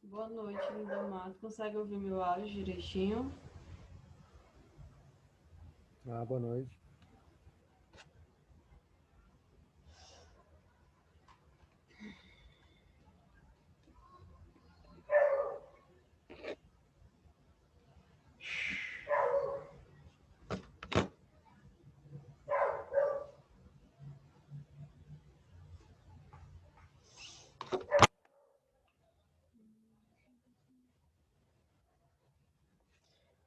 Boa noite, Lindomar. Consegue ouvir meu áudio direitinho? Boa noite.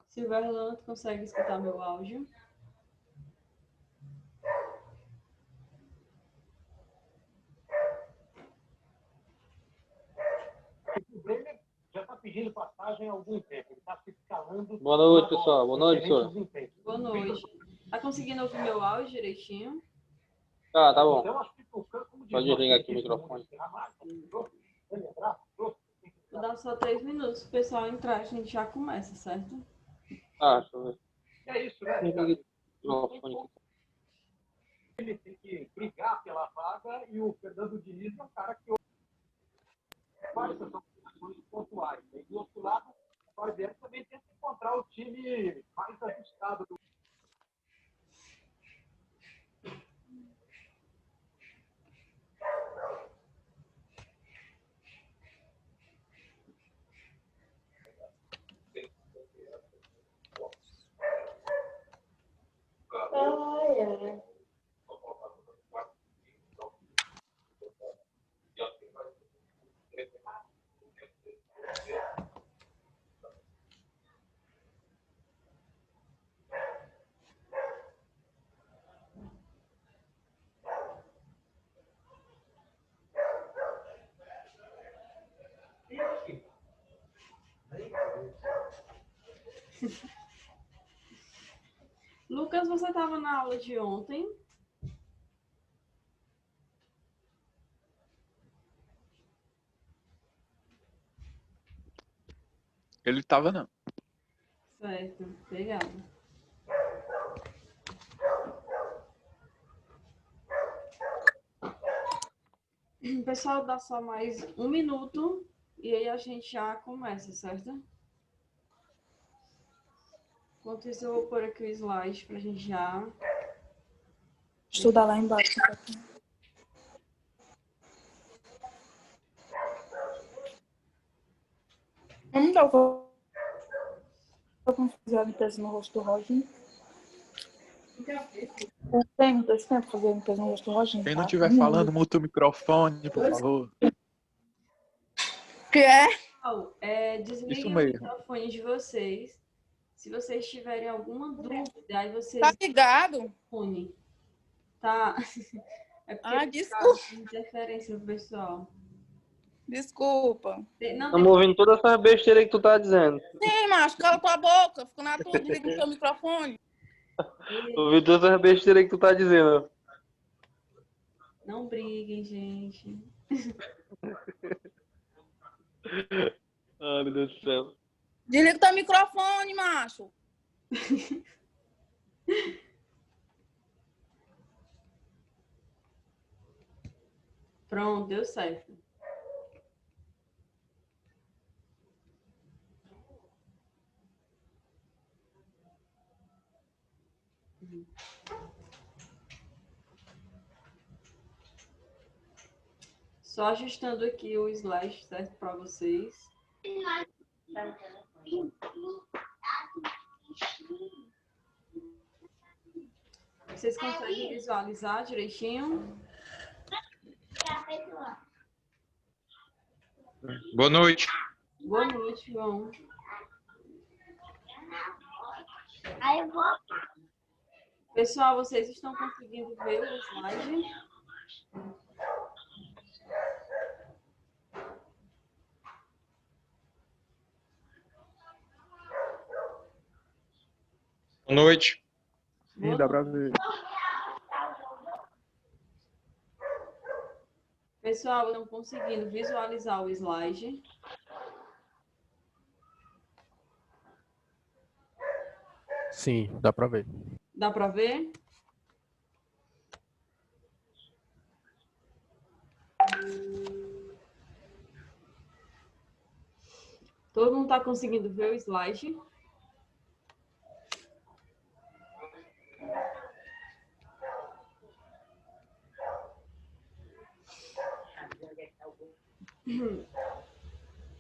Silverland, consegue escutar meu áudio? O Brenner já está pedindo passagem há algum tempo. Ele está se escalando. Boa noite, pessoal. Boa noite, senhor. Boa noite. Tá conseguindo ouvir meu áudio direitinho? Tá bom. Então, acho que tocando como Pode desligar aqui o microfone. Vou dar só 3 minutos pro pessoal entrar, a gente já começa, certo? Deixa eu ver. É isso, né? Ele tem que brigar pela vaga e o Fernando Diniz é um cara que faz essas opções pontuais. E do outro lado, o Barbieri também tenta encontrar o time mais ajustado do Lucas, você estava na aula de ontem? Ele tava, não. Certo, obrigada. Pessoal, dá só mais 1 minuto e aí a gente já começa, certo? Enquanto isso, eu vou pôr aqui o slide pra gente já... Estudar lá embaixo. Não vou fazer a limpeza no rosto do Roginho. Tem 2 tempos fazer a limpeza no rosto do Roginho. Quem não estiver falando, muta o microfone, por favor. Que é? Desliguem Isso o mesmo. microfone de vocês. Se vocês tiverem alguma dúvida, aí vocês... Tá ligado? Tá? É porque Desculpa. tem interferência no pessoal. Desculpa. Estamos ouvindo toda essa besteira que tu tá dizendo. Sim, macho, cala tua boca. Fica na tua, desliga o teu microfone. Ouvindo toda essa besteira que tu tá dizendo. Não briguem, gente. Ai, meu Deus do céu. Desliga o teu microfone, macho. Pronto, deu certo. Só ajustando aqui o slide, certo, para vocês. Vocês conseguem visualizar direitinho? Boa noite. Boa noite, João. Pessoal, vocês estão conseguindo ver o slide? Boa noite. Sim, dá pra ver. Pessoal, estão conseguindo visualizar o slide? Sim, dá pra ver. Dá para ver? Todo mundo está conseguindo ver o slide?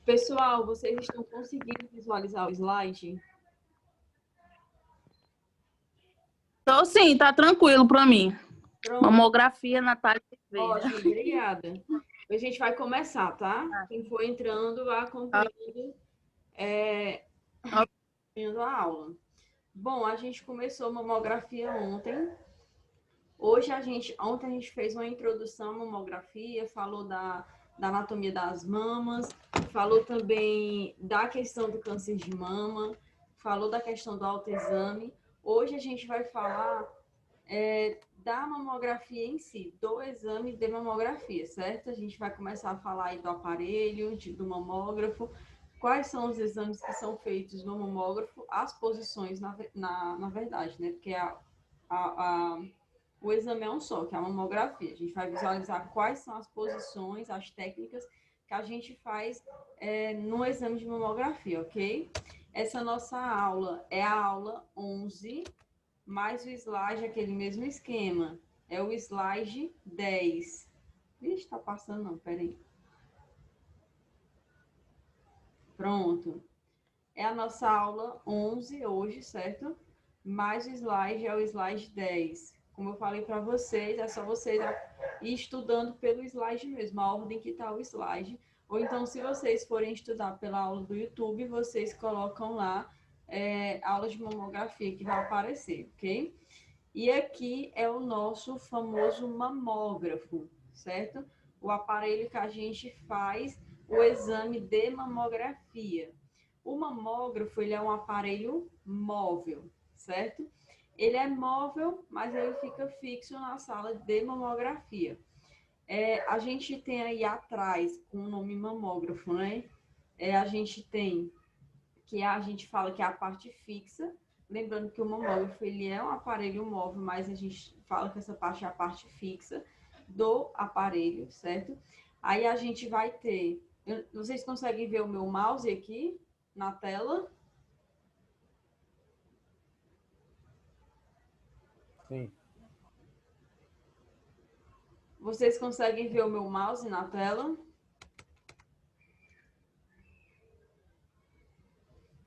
Pessoal, vocês estão conseguindo visualizar o slide? Tô sim, tá tranquilo pra mim. Pronto. Mamografia, Natália Oliveira. Ótimo, obrigada. A gente vai começar, tá? Quem for entrando, vai acompanhando a aula. Bom, a gente começou a mamografia ontem. Ontem a gente fez uma introdução à mamografia, falou da anatomia das mamas, falou também da questão do câncer de mama, falou da questão do autoexame. Hoje a gente vai falar da mamografia em si, do exame de mamografia, certo? A gente vai começar a falar aí do aparelho, do mamógrafo, quais são os exames que são feitos no mamógrafo, as posições, na verdade, né? Porque o exame é um só, que é a mamografia. A gente vai visualizar quais são as posições, as técnicas que a gente faz no exame de mamografia, ok? Essa nossa aula é a aula 11, mais o slide, aquele mesmo esquema. É o slide 10. Ixi, tá passando não, peraí. Pronto. É a nossa aula 11 hoje, certo? Mais o slide é o slide 10. Como eu falei para vocês, é só vocês ir estudando pelo slide mesmo, a ordem que está o slide. Ou então, se vocês forem estudar pela aula do YouTube, vocês colocam lá aula de mamografia que vai aparecer, ok? E aqui é o nosso famoso mamógrafo, certo? O aparelho que a gente faz o exame de mamografia. O mamógrafo, ele é um aparelho móvel, certo? Ele é móvel, mas ele fica fixo na sala de mamografia. A gente tem aí atrás, com o nome mamógrafo, né? A gente tem, a gente fala que é a parte fixa. Lembrando que o mamógrafo, ele é um aparelho móvel, mas a gente fala que essa parte é a parte fixa do aparelho, certo? Aí a gente vai ter... Vocês conseguem ver o meu mouse aqui na tela? Sim. Vocês conseguem ver o meu mouse na tela?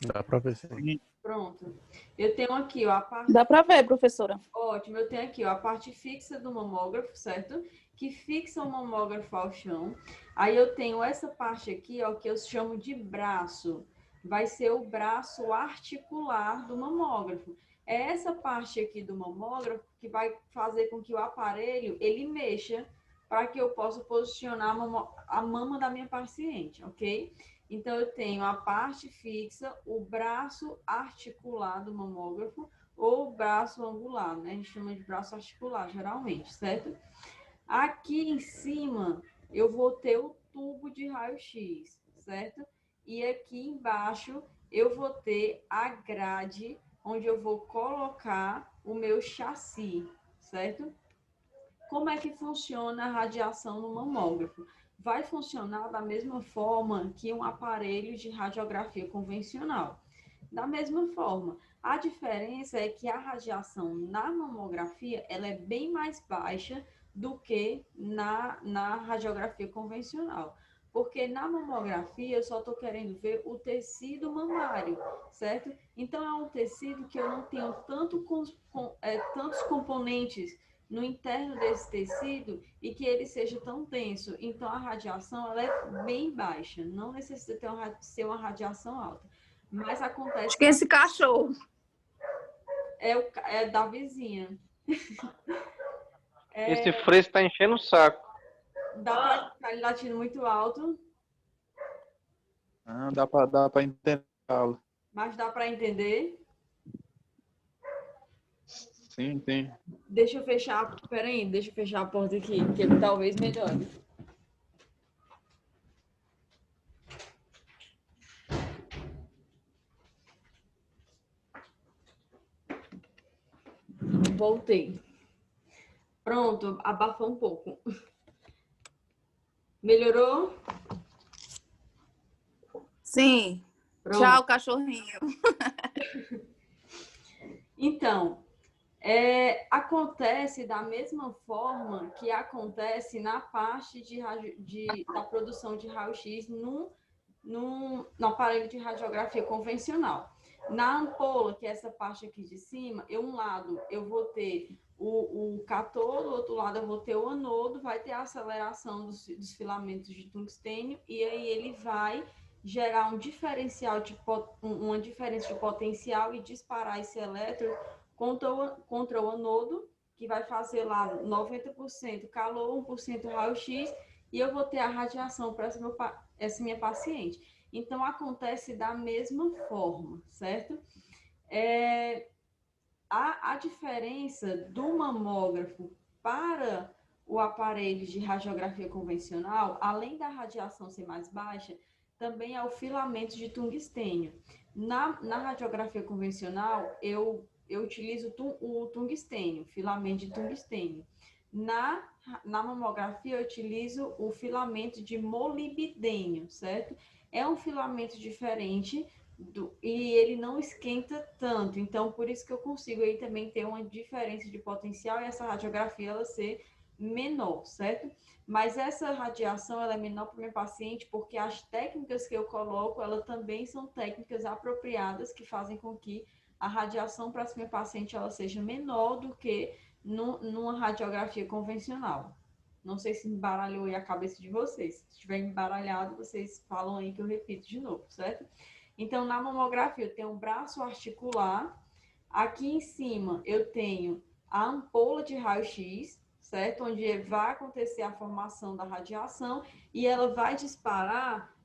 Dá para ver sim. Pronto. Eu tenho aqui, ó, a parte... Dá pra ver, professora. Ótimo. Eu tenho aqui, ó, a parte fixa do mamógrafo, certo? Que fixa o mamógrafo ao chão. Aí eu tenho essa parte aqui, ó, que eu chamo de braço. Vai ser o braço articular do mamógrafo. É essa parte aqui do mamógrafo que vai fazer com que o aparelho, ele mexa para que eu possa posicionar a mama da minha paciente, ok? Então, eu tenho a parte fixa, o braço articular do mamógrafo ou braço angular, né? A gente chama de braço articular, geralmente, certo? Aqui em cima, eu vou ter o tubo de raio-x, certo? E aqui embaixo, eu vou ter a grade, onde eu vou colocar o meu chassi, certo? Como é que funciona a radiação no mamógrafo? Vai funcionar da mesma forma que um aparelho de radiografia convencional. Da mesma forma, a diferença é que a radiação na mamografia ela é bem mais baixa do que na radiografia convencional. Porque na mamografia eu só estou querendo ver o tecido mamário, certo? Então é um tecido que eu não tenho tantos componentes no interno desse tecido e que ele seja tão denso. Então, a radiação ela é bem baixa, não necessita ser uma radiação alta. Mas acontece... Acho que esse cachorro. É da vizinha. Esse fresco tá enchendo o saco. Dá para ficar ele latindo muito alto, Ah, dá pra entender a aula. mas dá para entender. Sim, tem. Deixa eu fechar... Peraí, deixa eu fechar a porta aqui, que ele talvez melhore. Voltei. Pronto, abafou um pouco. Melhorou? Sim. Pronto. Tchau, cachorrinho. Então, acontece da mesma forma que acontece na parte da produção de raio-x no aparelho de radiografia convencional. Na ampola, que é essa parte aqui de cima, um lado eu vou ter o cátodo, do outro lado eu vou ter o anodo, vai ter a aceleração dos filamentos de tungstênio, e aí ele vai gerar uma diferença de potencial e disparar esse elétron contra o anodo, que vai fazer lá 90% calor, 1% raio-x, e eu vou ter a radiação para essa minha paciente. Então, acontece da mesma forma, certo? A diferença do mamógrafo para o aparelho de radiografia convencional, além da radiação ser mais baixa, também é o filamento de tungstênio. Na radiografia convencional, eu utilizo o tungstênio, filamento de tungstênio. Na mamografia, eu utilizo o filamento de molibdênio, certo? É um filamento diferente e ele não esquenta tanto. Então, por isso que eu consigo aí também ter uma diferença de potencial e essa radiografia ela ser menor, certo? Mas essa radiação ela é menor para o meu paciente porque as técnicas que eu coloco, elas também são técnicas apropriadas que fazem com que a radiação para esse meu paciente ela seja menor do que numa radiografia convencional. Não sei se embaralhou aí a cabeça de vocês. Se estiver embaralhado, vocês falam aí que eu repito de novo, certo? Então, na mamografia, eu tenho um braço articular. Aqui em cima, eu tenho a ampola de raio-x, certo? Onde vai acontecer a formação da radiação e ela vai disparar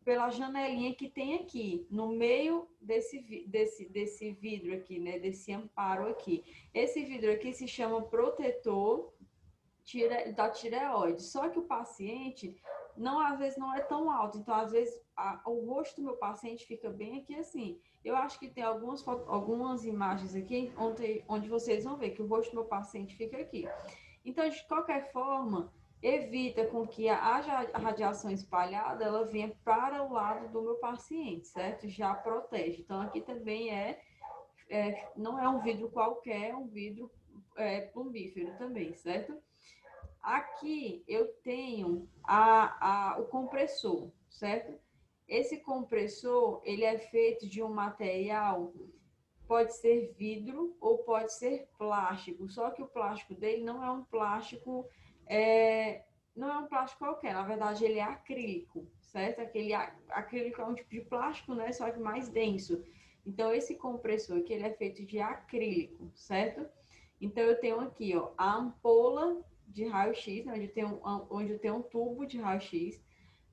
pela janelinha que tem aqui, no meio desse vidro aqui, né? Desse amparo aqui. Esse vidro aqui se chama protetor da tireoide. Só que o paciente, às vezes, não é tão alto. Então, às vezes, o rosto do meu paciente fica bem aqui assim. Eu acho que tem algumas imagens aqui onde vocês vão ver que o rosto do meu paciente fica aqui. Então, de qualquer forma, evita com que a radiação espalhada ela venha para o lado do meu paciente, certo? Já protege. Então, aqui também não é um vidro qualquer, é um vidro plumbífero também, certo? Aqui eu tenho o compressor, certo? Esse compressor, ele é feito de um material, pode ser vidro ou pode ser plástico, só que o plástico dele não é um plástico, não é um plástico qualquer, na verdade ele é acrílico, certo? Aquele acrílico é um tipo de plástico, né? Só que mais denso. Então, esse compressor aqui, ele é feito de acrílico, certo? Então, eu tenho aqui, ó, a ampola de raio-x, né, onde eu tenho um tubo de raio-x.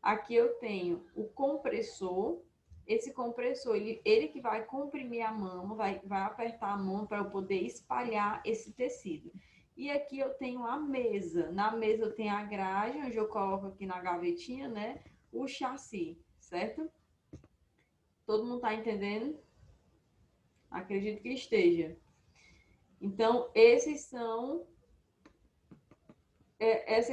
Aqui eu tenho o compressor. Esse compressor, ele que vai comprimir a mama, vai apertar a mão para eu poder espalhar esse tecido. E aqui eu tenho a mesa. Na mesa eu tenho a grade, onde eu coloco aqui na gavetinha, né, o chassi, certo? Todo mundo está entendendo? Acredito que esteja. Então, essas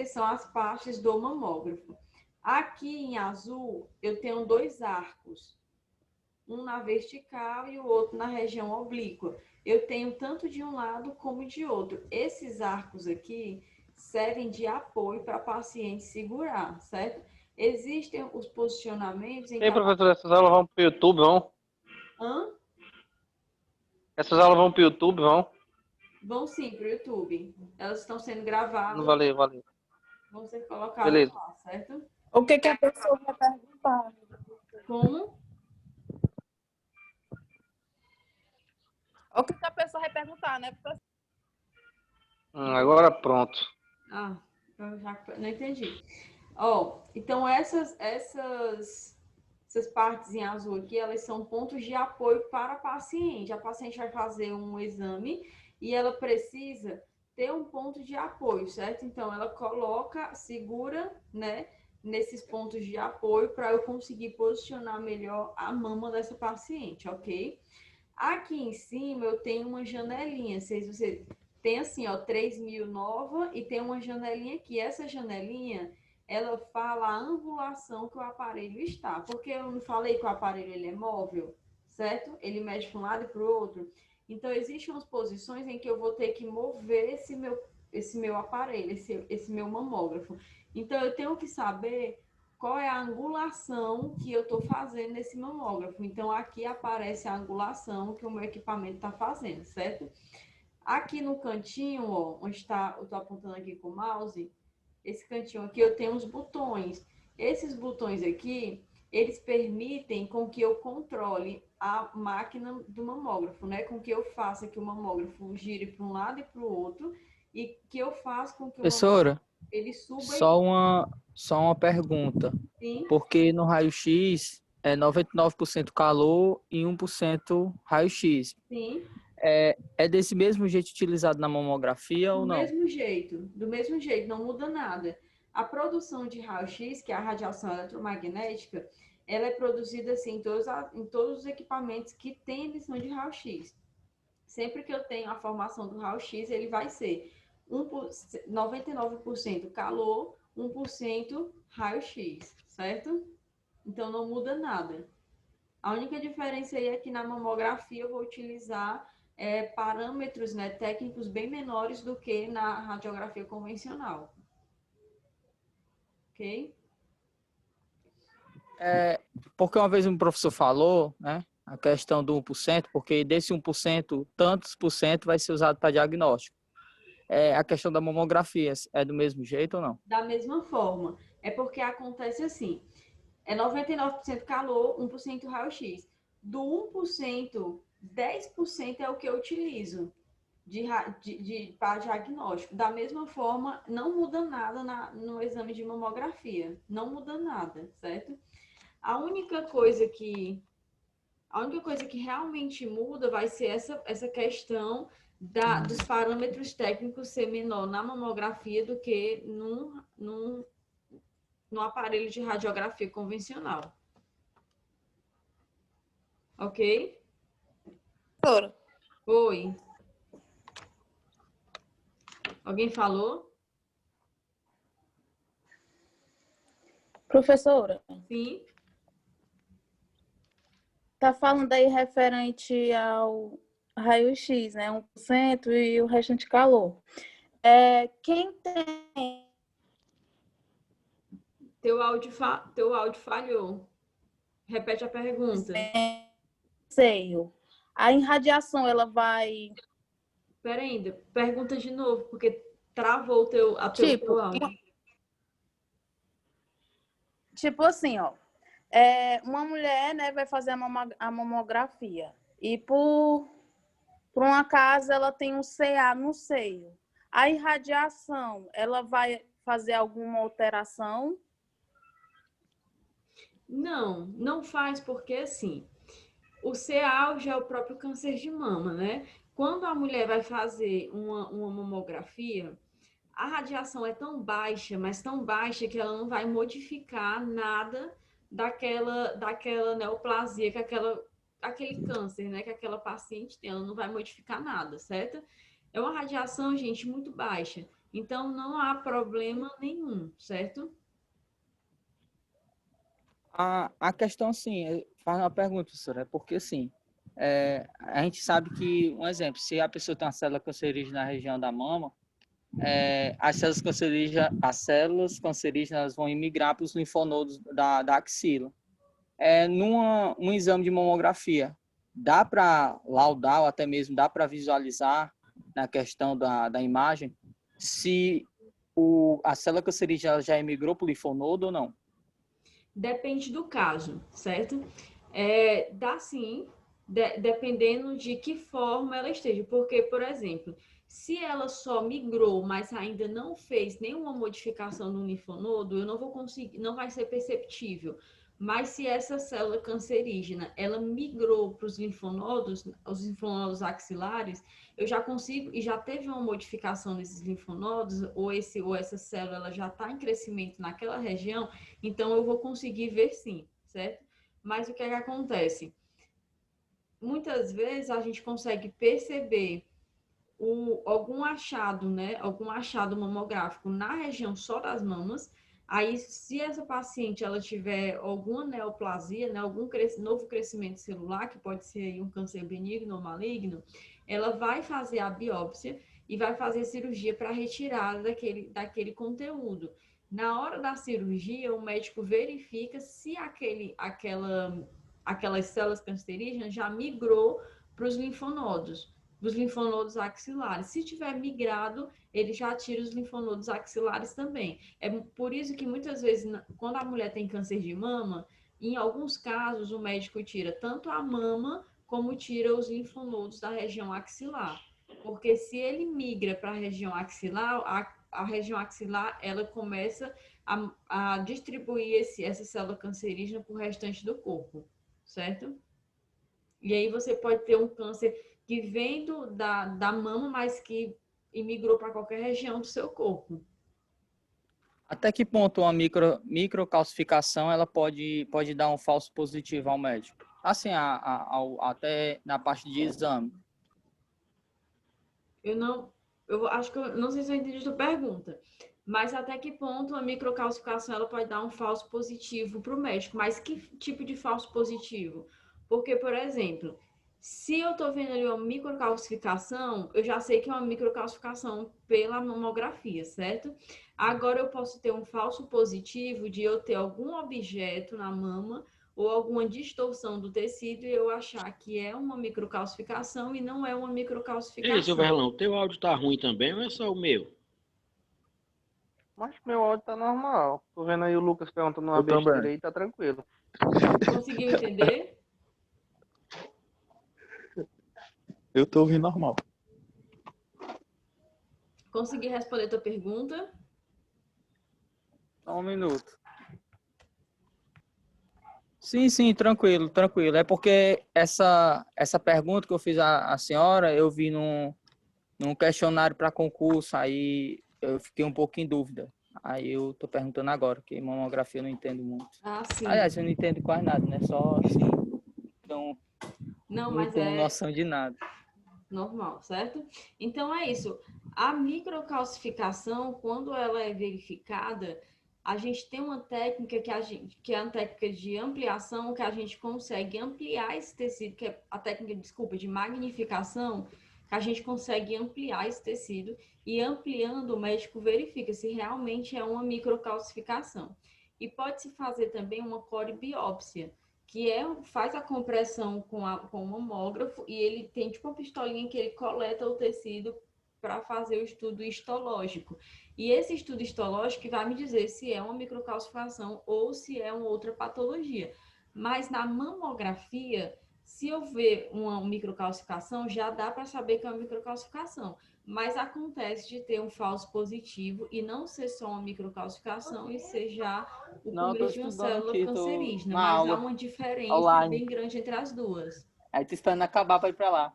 são as partes do mamógrafo. Aqui em azul, eu tenho 2 arcos. Um na vertical e o outro na região oblíqua. Eu tenho tanto de um lado como de outro. Esses arcos aqui servem de apoio para a paciente segurar, certo? Existem os posicionamentos em Ei, professor, essas aulas vão para o YouTube, vão? Hã? Essas aulas vão para o YouTube, vão? Vão sim para o YouTube. Elas estão sendo gravadas, Valeu, valeu. vão ser colocadas Beleza. lá, certo? O que a pessoa vai perguntar? Como? O que a pessoa vai perguntar, né? Agora pronto. Ah, eu já não entendi. Ó, então essas partes em azul aqui, elas são pontos de apoio para a paciente. A paciente vai fazer um exame e ela precisa ter um ponto de apoio, certo? Então ela segura, né, nesses pontos de apoio para eu conseguir posicionar melhor a mama dessa paciente, ok? Aqui em cima eu tenho uma janelinha, você tem assim, ó, 3000 nova e tem uma janelinha aqui. Essa janelinha ela fala a angulação que o aparelho está. Porque eu não falei que o aparelho ele é móvel, certo? Ele mexe para um lado e para o outro. Então, existem umas posições em que eu vou ter que mover esse meu aparelho, esse meu mamógrafo. Então, eu tenho que saber qual é a angulação que eu estou fazendo nesse mamógrafo. Então, aqui aparece a angulação que o meu equipamento está fazendo, certo? Aqui no cantinho, ó, onde está, eu estou apontando aqui com o mouse, esse cantinho aqui eu tenho os botões. Esses botões aqui, eles permitem com que eu controle a máquina do mamógrafo, né? Com que eu faça que o mamógrafo gire para um lado e para o outro e que eu faça com que o mamógrafo Professora, ele suba só uma pergunta. sim. Porque no raio-x é 99% calor e 1% raio-x. Sim, É desse mesmo jeito utilizado na mamografia ou não? do mesmo jeito, não muda nada. A produção de raio-x, que é a radiação eletromagnética, ela é produzida assim em todos os equipamentos que têm emissão de raio-x. Sempre que eu tenho a formação do raio-x, ele vai ser 99% calor, 1% raio-x, certo? Então não muda nada. A única diferença aí é que na mamografia eu vou utilizar parâmetros, né, técnicos bem menores do que na radiografia convencional. Ok? Porque uma vez um professor falou, né, a questão do 1%, porque desse 1%, tantos por cento vai ser usado para diagnóstico. A questão da mamografia é do mesmo jeito ou não? Da mesma forma. É porque acontece assim, é 99% calor, 1% raio-x. Do 1%, 10% é o que eu utilizo para diagnóstico. Da mesma forma, não muda nada no exame de mamografia. Não muda nada, certo? A única coisa que realmente muda vai ser essa questão dos parâmetros técnicos ser menor na mamografia do que no aparelho de radiografia convencional. Ok? Professora, Oi. Alguém falou? professora, Sim. tá falando aí referente ao raio-x, né? 1% e o restante calor. Quem tem Teu áudio falhou. Repete a pergunta. seio, a irradiação, ela vai... Espera ainda. Pergunta de novo, porque travou teu áudio. Tipo assim, ó. Uma mulher, né, vai fazer a mamografia e por um acaso ela tem um CA no seio. A irradiação, ela vai fazer alguma alteração? Não, não faz porque assim, o CA já é o próprio câncer de mama, né? Quando a mulher vai fazer uma mamografia, a radiação é tão baixa, mas tão baixa que ela não vai modificar nada daquela neoplasia aquele câncer, né, que aquela paciente tem, ela não vai modificar nada, certo? É uma radiação, gente, muito baixa. Então não há problema nenhum, certo? A questão, assim, faz uma pergunta, professora, é porque, assim, a gente sabe que, um exemplo, se a pessoa tem uma célula cancerígena na região da mama, as células cancerígenas vão migrar para os linfonodos da axila. Um exame de mamografia, dá para laudar ou até mesmo dá para visualizar na questão da imagem se a célula cancerígena já emigrou para o linfonodo ou não? Depende do caso, certo? Dá sim, dependendo de que forma ela esteja. Porque, por exemplo, se ela só migrou, mas ainda não fez nenhuma modificação no linfonodo, eu não vou conseguir, não vai ser perceptível. Mas se essa célula cancerígena, ela migrou para os linfonodos axilares, eu já consigo, e já teve uma modificação nesses linfonodos, ou essa célula ela já está em crescimento naquela região, então eu vou conseguir ver sim, certo? Mas o que é que acontece? Muitas vezes a gente consegue perceber algum achado, né? Algum achado mamográfico na região só das mamas, Aí, se essa paciente ela tiver alguma neoplasia, né, algum novo crescimento celular, que pode ser aí um câncer benigno ou maligno, ela vai fazer a biópsia e vai fazer cirurgia para retirada daquele conteúdo. Na hora da cirurgia, o médico verifica se aquelas células cancerígenas já migrou para os linfonodos axilares. Se tiver migrado, ele já tira os linfonodos axilares também. É por isso que muitas vezes, quando a mulher tem câncer de mama, em alguns casos o médico tira tanto a mama como tira os linfonodos da região axilar. Porque se ele migra para a região axilar, a região axilar ela começa a distribuir essa célula cancerígena para o restante do corpo, certo? E aí você pode ter um câncer que vem da mama, mas que imigrou para qualquer região do seu corpo. Até que ponto uma microcalcificação ela pode dar um falso positivo ao médico? Assim, até na parte de exame. Eu acho que eu não sei se eu entendi a tua pergunta, mas até que ponto a microcalcificação ela pode dar um falso positivo para o médico? Mas que tipo de falso positivo? Porque, por exemplo, se eu estou vendo ali uma microcalcificação, eu já sei que é uma microcalcificação pela mamografia, certo? Agora eu posso ter um falso positivo de eu ter algum objeto na mama ou alguma distorção do tecido e eu achar que é uma microcalcificação e não é uma Ei, microcalcificação. seu Verlão, o teu áudio tá ruim também ou é só o meu? Mas meu áudio tá normal. Tô vendo aí o Lucas perguntando uma Eu também. besteira aí, tá tranquilo. Conseguiu entender? Eu tô ouvindo normal. Consegui responder a tua pergunta? Só um minuto. Sim, tranquilo. É porque essa pergunta que eu fiz à senhora, eu vi num questionário para concurso, aí eu fiquei um pouco em dúvida. Aí eu tô perguntando agora, porque mamografia eu não entendo muito. Ah, sim. Aliás, eu não entendo quase nada, né? Só assim, então Não, não mas tenho é noção de nada. normal, certo? Então é isso. A microcalcificação, quando ela é verificada, a gente tem uma técnica que é a técnica de ampliação, que a gente consegue ampliar esse tecido, que é a técnica, desculpa, de magnificação, que a gente consegue ampliar esse tecido e ampliando o médico verifica se realmente é uma microcalcificação. E pode-se fazer também uma corebiópsia, que faz a compressão com o mamógrafo e ele tem tipo uma pistolinha que ele coleta o tecido para fazer o estudo histológico. E esse estudo histológico vai me dizer se é uma microcalcificação ou se é uma outra patologia. Mas na mamografia, se eu ver uma microcalcificação, já dá para saber que é uma microcalcificação. Mas acontece de ter um falso positivo e não ser só uma microcalcificação e ser já o começo de uma célula cancerígena. Mas há uma diferença online bem grande entre as duas. Aí tô esperando acabar para ir para lá.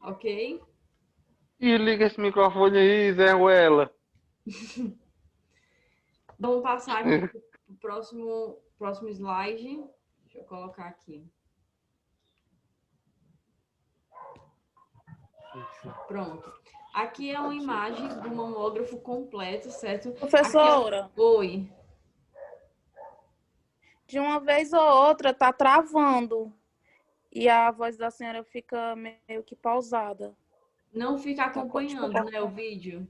Ok? E liga esse microfone aí, Zé Ruela. Vamos passar aqui para o próximo slide. Deixa eu colocar aqui. Pronto. Aqui é uma imagem do mamógrafo completo, certo? Professora. Oi. De uma vez ou outra tá travando. E a voz da senhora fica meio que pausada. Não fica acompanhando, né, o vídeo?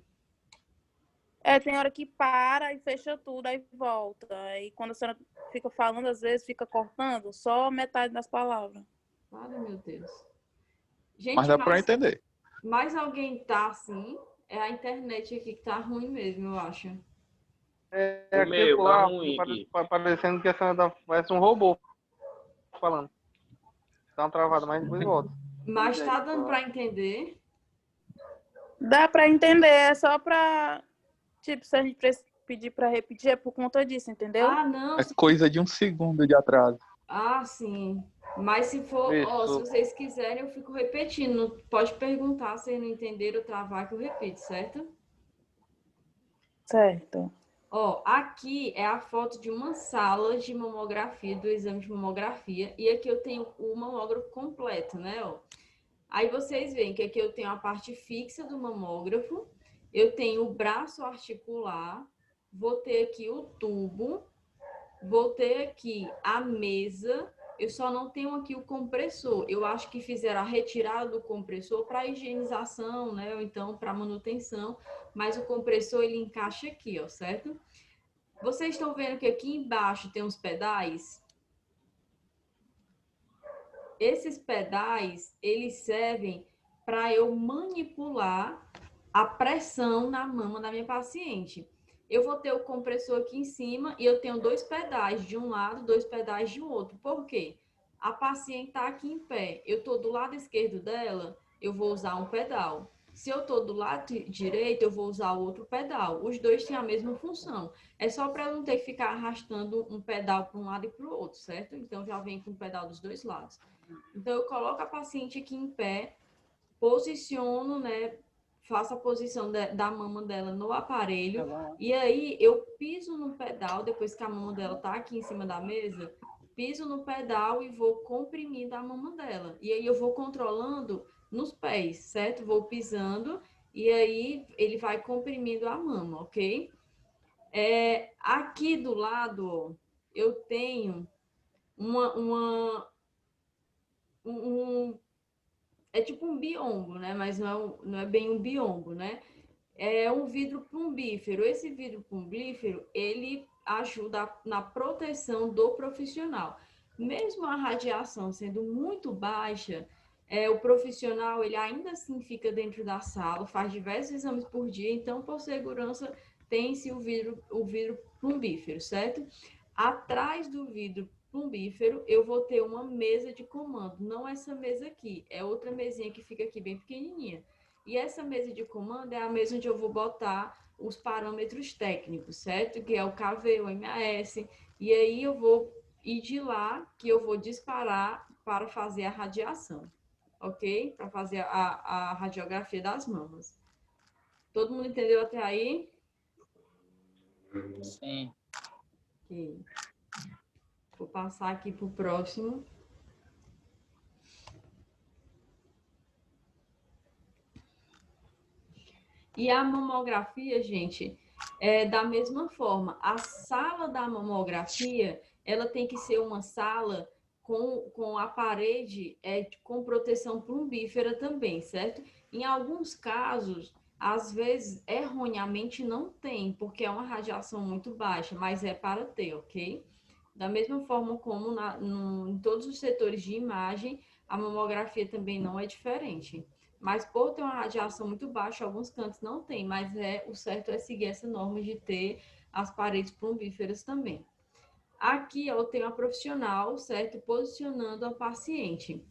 Tem hora que para e fecha tudo, aí volta. Aí quando a senhora fica falando, às vezes fica cortando só metade das palavras. Ai, meu Deus. Gente, Mas dá pra entender. Mais alguém tá assim? É a internet aqui que tá ruim mesmo, eu acho. É O meu, aquilo lá, tá ruim aqui. parecendo que parece um robô falando. Dá uma travada, mas depois volta. Mas tá dando para entender? Dá para entender, é só para... Tipo, se a gente pedir para repetir, é por conta disso, entendeu? Ah, não. É coisa de 1 segundo de atraso. Ah, sim. Mas se for, se vocês quiserem, eu fico repetindo. Pode perguntar se não entenderam ou travar que eu repito, certo? Certo. Aqui é a foto de uma sala de mamografia, do exame de mamografia, e aqui eu tenho o mamógrafo completo, né? Aí vocês veem que aqui eu tenho a parte fixa do mamógrafo, eu tenho o braço articular, vou ter aqui o tubo, vou ter aqui a mesa, eu só não tenho aqui o compressor. Eu acho que fizeram a retirada do compressor para higienização, né? Ou então para manutenção, mas o compressor ele encaixa aqui, ó, certo? Vocês estão vendo que aqui embaixo tem uns pedais? Esses pedais, eles servem para eu manipular a pressão na mama da minha paciente. Eu vou ter o compressor aqui em cima e eu tenho 2 pedais de um lado, 2 pedais de outro. Por quê? A paciente está aqui em pé. Eu estou do lado esquerdo dela, eu vou usar um pedal. Se eu estou do lado direito, eu vou usar o outro pedal. Os dois têm a mesma função. É só para eu não ter que ficar arrastando um pedal para um lado e para o outro, certo? Então, já vem com o pedal dos dois lados. Então, eu coloco a paciente aqui em pé, posiciono, né? Faço a posição da mama dela no aparelho. E aí, eu piso no pedal, depois que a mama dela tá aqui em cima da mesa, piso no pedal e vou comprimindo a mama dela. E aí, eu vou controlando nos pés, certo? Vou pisando e aí ele vai comprimindo a mama, ok? Aqui do lado, ó, eu tenho é tipo um biombo, né? Mas não é bem um biombo, né? É um vidro plumbífero. Esse vidro plumbífero, ele ajuda na proteção do profissional. Mesmo a radiação sendo muito baixa, o profissional, ele ainda assim fica dentro da sala, faz diversos exames por dia, então, por segurança, tem-se o vidro plumbífero, certo? Atrás do vidro plumbífero, eu vou ter uma mesa de comando, não essa mesa aqui, é outra mesinha que fica aqui bem pequenininha. E essa mesa de comando é a mesa onde eu vou botar os parâmetros técnicos, certo? Que é o KV, o MAS, e aí eu vou ir de lá que eu vou disparar para fazer a radiação, ok? Para fazer a radiografia das mamas. Todo mundo entendeu até aí? Sim. Ok. Vou passar aqui para o próximo. E a mamografia, gente, é da mesma forma. A sala da mamografia, ela tem que ser uma sala com a parede com proteção plumbífera também, certo? Em alguns casos, às vezes, erroneamente não tem, porque é uma radiação muito baixa, mas é para ter, ok? Da mesma forma como em todos os setores de imagem, a mamografia também não é diferente. Mas por ter uma radiação muito baixa, alguns cantos não tem, mas o certo é seguir essa norma de ter as paredes plumbíferas também. Aqui eu tenho a profissional, certo? Posicionando a paciente.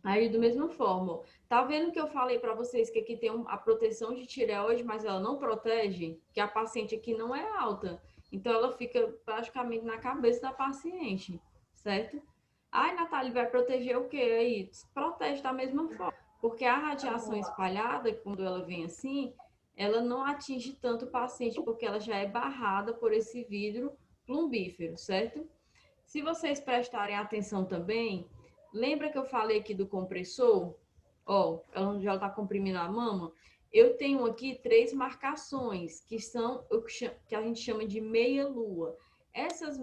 Aí, da mesma forma, tá vendo que eu falei para vocês que aqui tem a proteção de tireoide, mas ela não protege? Que a paciente aqui não é alta. Então, ela fica praticamente na cabeça da paciente, certo? Ai, Natália, vai proteger o quê aí? Protege da mesma forma. Porque a radiação espalhada, quando ela vem assim, ela não atinge tanto o paciente, porque ela já é barrada por esse vidro plumbífero, certo? Se vocês prestarem atenção também, lembra que eu falei aqui do compressor? Ó, ela já está comprimindo a mama. Eu tenho aqui 3 marcações, que são o que a gente chama de meia-lua. Essas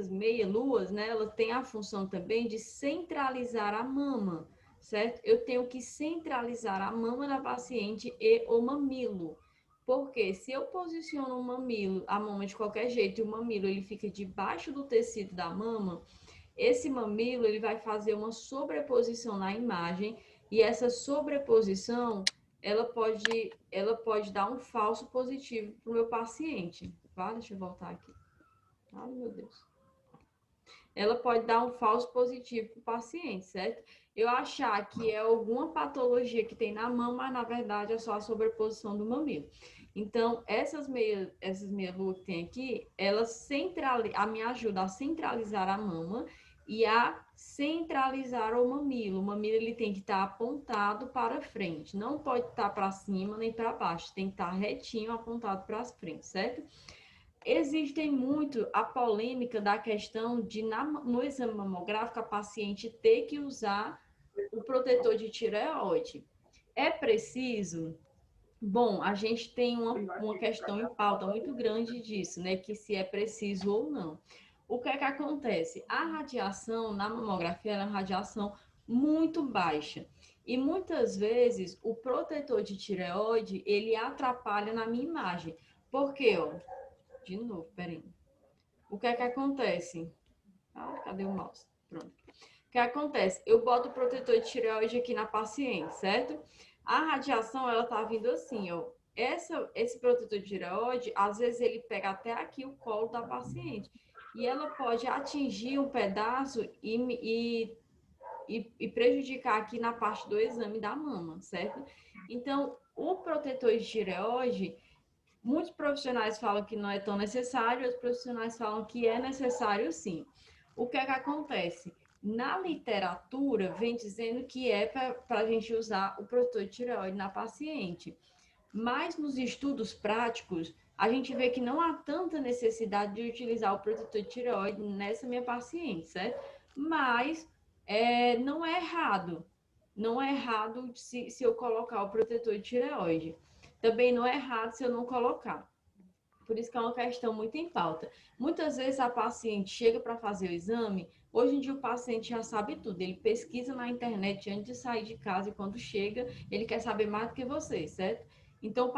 meia-luas, né, ela tem a função também de centralizar a mama, certo? Eu tenho que centralizar a mama da paciente e o mamilo. Porque se eu posiciono o mamilo, a mama de qualquer jeito, e o mamilo ele fica debaixo do tecido da mama, esse mamilo ele vai fazer uma sobreposição na imagem e essa sobreposição ela pode dar um falso positivo para o meu paciente. Tá? Deixa eu voltar aqui. Ai, meu Deus. Ela pode dar um falso positivo para o paciente, certo? Eu achar que é alguma patologia que tem na mama, mas na verdade é só a sobreposição do mamilo. Então, essas meia-lua que tem aqui, elas me ajudam a centralizar a mama e a centralizar o mamilo. O mamilo ele tem que estar apontado para frente, não pode estar para cima nem para baixo, tem que estar retinho, apontado para frente, certo? Existem muito a polêmica da questão de, no exame mamográfico, a paciente ter que usar o protetor de tireoide. É preciso? Bom, a gente tem uma questão em pauta muito grande disso, né? Que se é preciso ou não. O que é que acontece? A radiação na mamografia ela é uma radiação muito baixa. E muitas vezes o protetor de tireoide, ele atrapalha na minha imagem. Por quê, ó? De novo, peraí. O que é que acontece? Ah, cadê o mouse? Pronto. O que acontece? Eu boto o protetor de tireoide aqui na paciente, certo? A radiação, ela tá vindo assim, ó. Esse protetor de tireoide, às vezes ele pega até aqui o colo da paciente. E ela pode atingir um pedaço e prejudicar aqui na parte do exame da mama, certo? Então, o protetor de tireoide, muitos profissionais falam que não é tão necessário, outros profissionais falam que é necessário sim. O que é que acontece? Na literatura, vem dizendo que é para a gente usar o protetor de tireoide na paciente. Mas nos estudos práticos, a gente vê que não há tanta necessidade de utilizar o protetor de tireoide nessa minha paciente, certo? Mas não é errado. Não é errado se eu colocar o protetor de tireoide. Também não é errado se eu não colocar. Por isso que é uma questão muito em pauta. Muitas vezes a paciente chega para fazer o exame, hoje em dia o paciente já sabe tudo, ele pesquisa na internet antes de sair de casa e quando chega, ele quer saber mais do que você, certo? Então,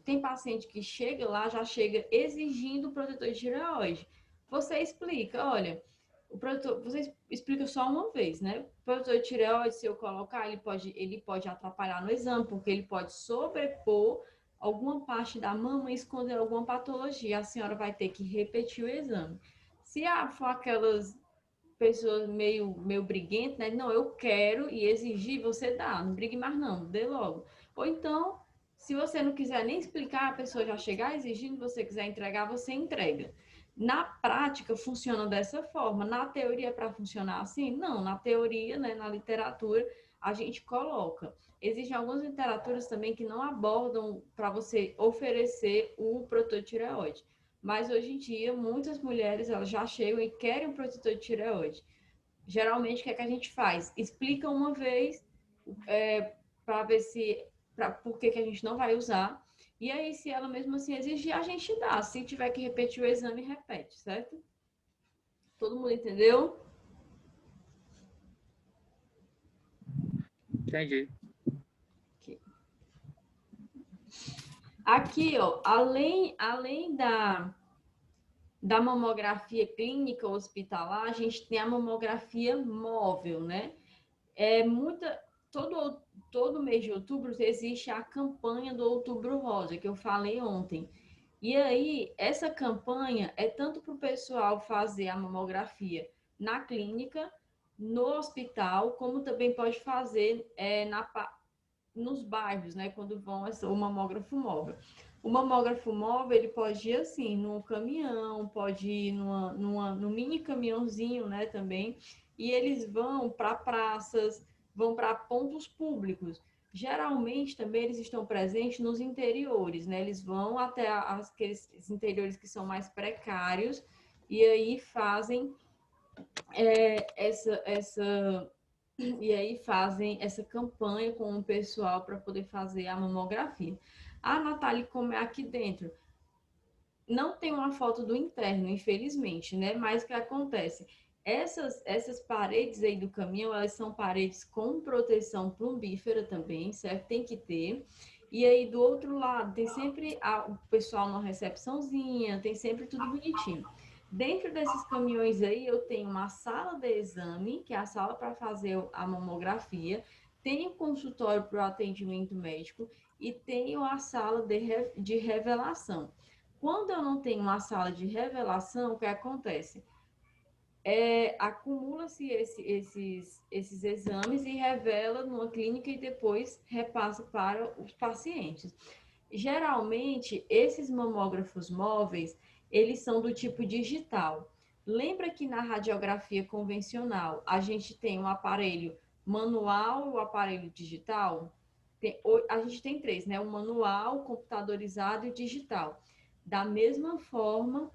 tem paciente que chega lá, já chega exigindo o protetor de tireoide. Você explica, olha, você explica só uma vez, né? O protetor de tireoide, se eu colocar, ele pode atrapalhar no exame, porque ele pode sobrepor alguma parte da mama e esconder alguma patologia. A senhora vai ter que repetir o exame. Se for aquelas pessoas meio briguentas, né? Não, eu quero e exigir, você dá. Não brigue mais não, dê logo. Ou então, se você não quiser nem explicar, a pessoa já chegar exigindo, você quiser entregar, você entrega. Na prática, funciona dessa forma. Na teoria, para funcionar assim? Não, na teoria, né, na literatura, a gente coloca. Existem algumas literaturas também que não abordam para você oferecer o protetor de tireoide. Mas hoje em dia, muitas mulheres elas já chegam e querem um protetor de tireoide. Geralmente, o que é que a gente faz? Explica uma vez para ver por que a gente não vai usar. E aí, se ela mesmo assim exigir, a gente dá. Se tiver que repetir o exame, repete, certo? Todo mundo entendeu? Entendi. Aqui, ó, além da mamografia clínica hospitalar, a gente tem a mamografia móvel, né? Todo mês de outubro existe a campanha do Outubro Rosa, que eu falei ontem. E aí, essa campanha é tanto para o pessoal fazer a mamografia na clínica, no hospital, como também pode fazer nos bairros, né? Quando vão o mamógrafo móvel. O mamógrafo móvel, ele pode ir assim, num caminhão, pode ir num mini caminhãozinho, né, também. E eles vão para praças, vão para pontos públicos. Geralmente, também, eles estão presentes nos interiores, né? Eles vão até aqueles interiores que são mais precários e aí fazem essa campanha com o pessoal para poder fazer a mamografia. A Natália, como é aqui dentro, não tem uma foto do interno, infelizmente, né? Mas o que acontece? Essas paredes aí do caminhão, elas são paredes com proteção plumbífera também, certo? Tem que ter. E aí, do outro lado, tem sempre o pessoal na recepçãozinha, tem sempre tudo bonitinho. Dentro desses caminhões aí, eu tenho uma sala de exame, que é a sala para fazer a mamografia, tenho consultório para o atendimento médico e tenho a sala de revelação. Quando eu não tenho uma sala de revelação, o que acontece? Acumula-se esses exames e revela numa clínica e depois repassa para os pacientes. Geralmente, esses mamógrafos móveis, eles são do tipo digital. Lembra que na radiografia convencional, a gente tem um aparelho manual e o aparelho digital? A gente tem três, né? O manual, computadorizado e digital. Da mesma forma,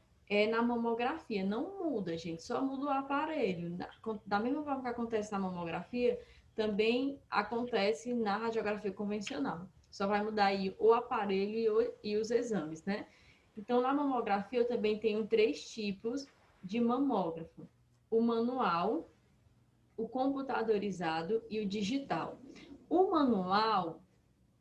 na mamografia. Não muda, gente, só muda o aparelho. Da mesma forma que acontece na mamografia, também acontece na radiografia convencional. Só vai mudar aí o aparelho e os exames, né? Então, na mamografia, eu também tenho 3 tipos de mamógrafo. O manual, o computadorizado e o digital. O manual,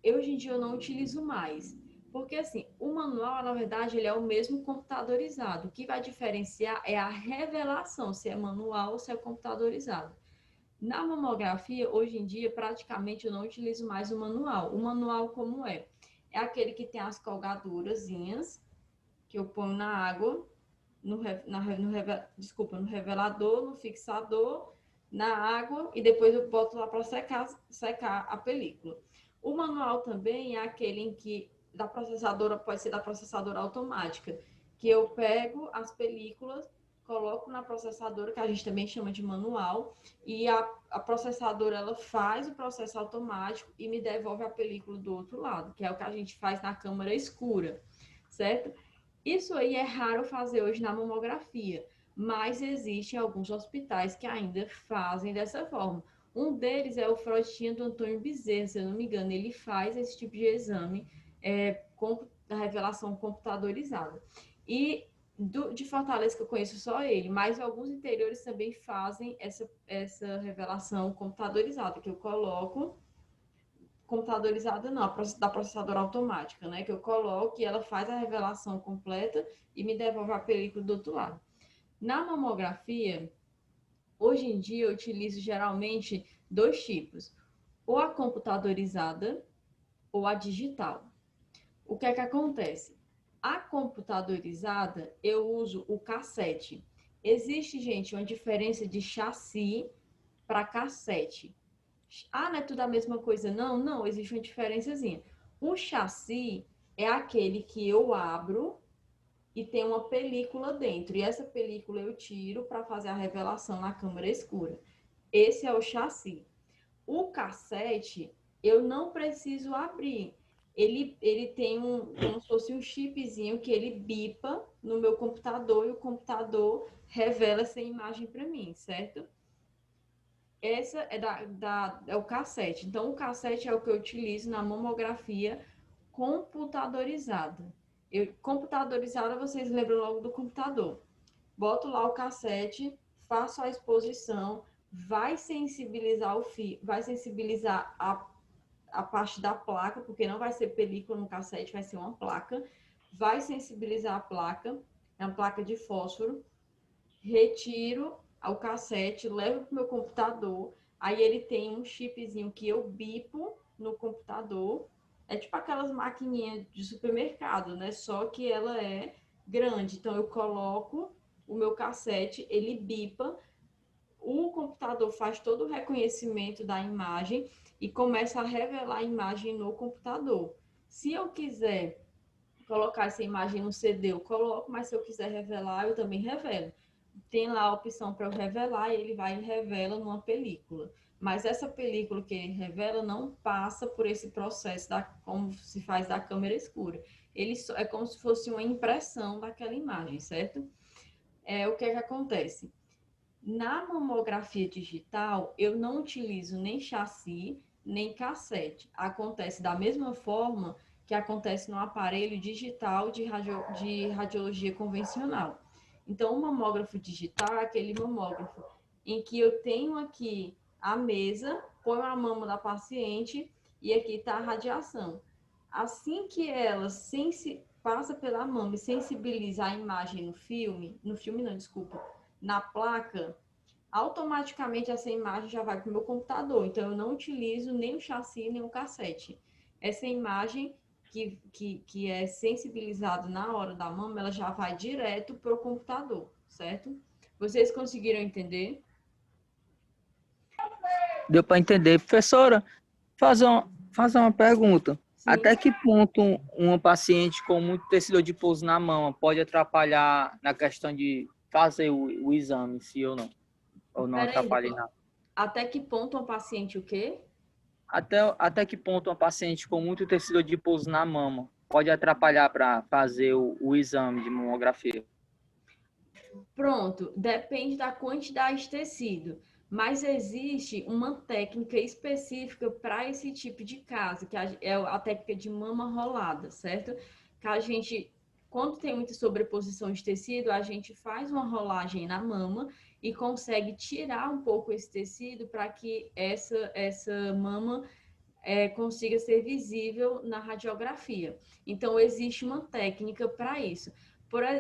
hoje em dia eu não utilizo mais, porque assim, o manual, na verdade, ele é o mesmo computadorizado. O que vai diferenciar é a revelação, se é manual ou se é computadorizado. Na mamografia, hoje em dia, praticamente eu não utilizo mais o manual. O manual como é? É aquele que tem as colgadurazinhas, que eu ponho na água, no revelador, no fixador, na água, e depois eu boto lá para secar a película. O manual também é aquele em que da processadora, pode ser da processadora automática, que eu pego as películas, coloco na processadora, que a gente também chama de manual, e a processadora ela faz o processo automático e me devolve a película do outro lado, que é o que a gente faz na câmara escura, certo? Isso aí é raro fazer hoje na mamografia, mas existem alguns hospitais que ainda fazem dessa forma. Um deles é o Frostinha do Antônio Bezerra, se eu não me engano, ele faz esse tipo de exame com a revelação computadorizada. E de Fortaleza, que eu conheço só ele, mas alguns interiores também fazem essa revelação computadorizada, que eu coloco, computadorizada não, da processadora automática, né, que eu coloco e ela faz a revelação completa e me devolve a película do outro lado. Na mamografia, hoje em dia eu utilizo geralmente 2 tipos, ou a computadorizada ou a digital. O que é que acontece? A computadorizada, eu uso o cassete. Existe, gente, uma diferença de chassi para cassete. Ah, não é tudo a mesma coisa? Não, não, existe uma diferençazinha. O chassi é aquele que eu abro e tem uma película dentro. E essa película eu tiro para fazer a revelação na câmara escura. Esse é o chassi. O cassete, eu não preciso abrir. Ele tem como se fosse um chipzinho que ele bipa no meu computador e o computador revela essa imagem para mim, certo? Essa é o cassete. Então, o cassete é o que eu utilizo na mamografia computadorizada. Computadorizada, vocês lembram logo do computador. Boto lá o cassete, faço a exposição, vai sensibilizar o fio, vai sensibilizar a parte da placa, porque não vai ser película no cassete, vai ser uma placa. Vai sensibilizar a placa, é uma placa de fósforo. Retiro o cassete, levo para o meu computador. Aí ele tem um chipzinho que eu bipo no computador. É tipo aquelas maquininhas de supermercado, né? Só que ela é grande. Então eu coloco o meu cassete, ele bipa, o computador faz todo o reconhecimento da imagem e começa a revelar a imagem no computador. Se eu quiser colocar essa imagem no CD, eu coloco, mas se eu quiser revelar, eu também revelo. Tem lá a opção para eu revelar e ele vai e revela numa película. Mas essa película que ele revela não passa por esse processo como se faz da câmera escura. Ele é como se fosse uma impressão daquela imagem, certo? O que é que acontece? Na mamografia digital, eu não utilizo nem chassi, nem cassete. Acontece da mesma forma que acontece no aparelho digital de radiologia convencional. Então, o mamógrafo digital é aquele mamógrafo em que eu tenho aqui a mesa, ponho a mama da paciente e aqui está a radiação. Assim que ela passa pela mama e sensibiliza a imagem no filme não, desculpa, na placa, automaticamente essa imagem já vai para o meu computador. Então, eu não utilizo nem o chassi, nem o cassete. Essa imagem que é sensibilizada na hora da mama, ela já vai direto para o computador, certo? Vocês conseguiram entender? Deu para entender. Professora, fazer uma pergunta. Sim. Até que ponto uma paciente com muito tecido adiposo na mama pode atrapalhar na questão de fazer o exame, se ou não? Ou não atrapalha em nada? Até que ponto um paciente o quê? Até que ponto uma paciente com muito tecido adiposo na mama pode atrapalhar para fazer o exame de mamografia? Pronto, depende da quantidade de tecido. Mas existe uma técnica específica para esse tipo de caso, que é a técnica de mama rolada, certo? Que a gente, quando tem muita sobreposição de tecido, a gente faz uma rolagem na mama e consegue tirar um pouco esse tecido para que essa mama consiga ser visível na radiografia. Então, existe uma técnica para isso.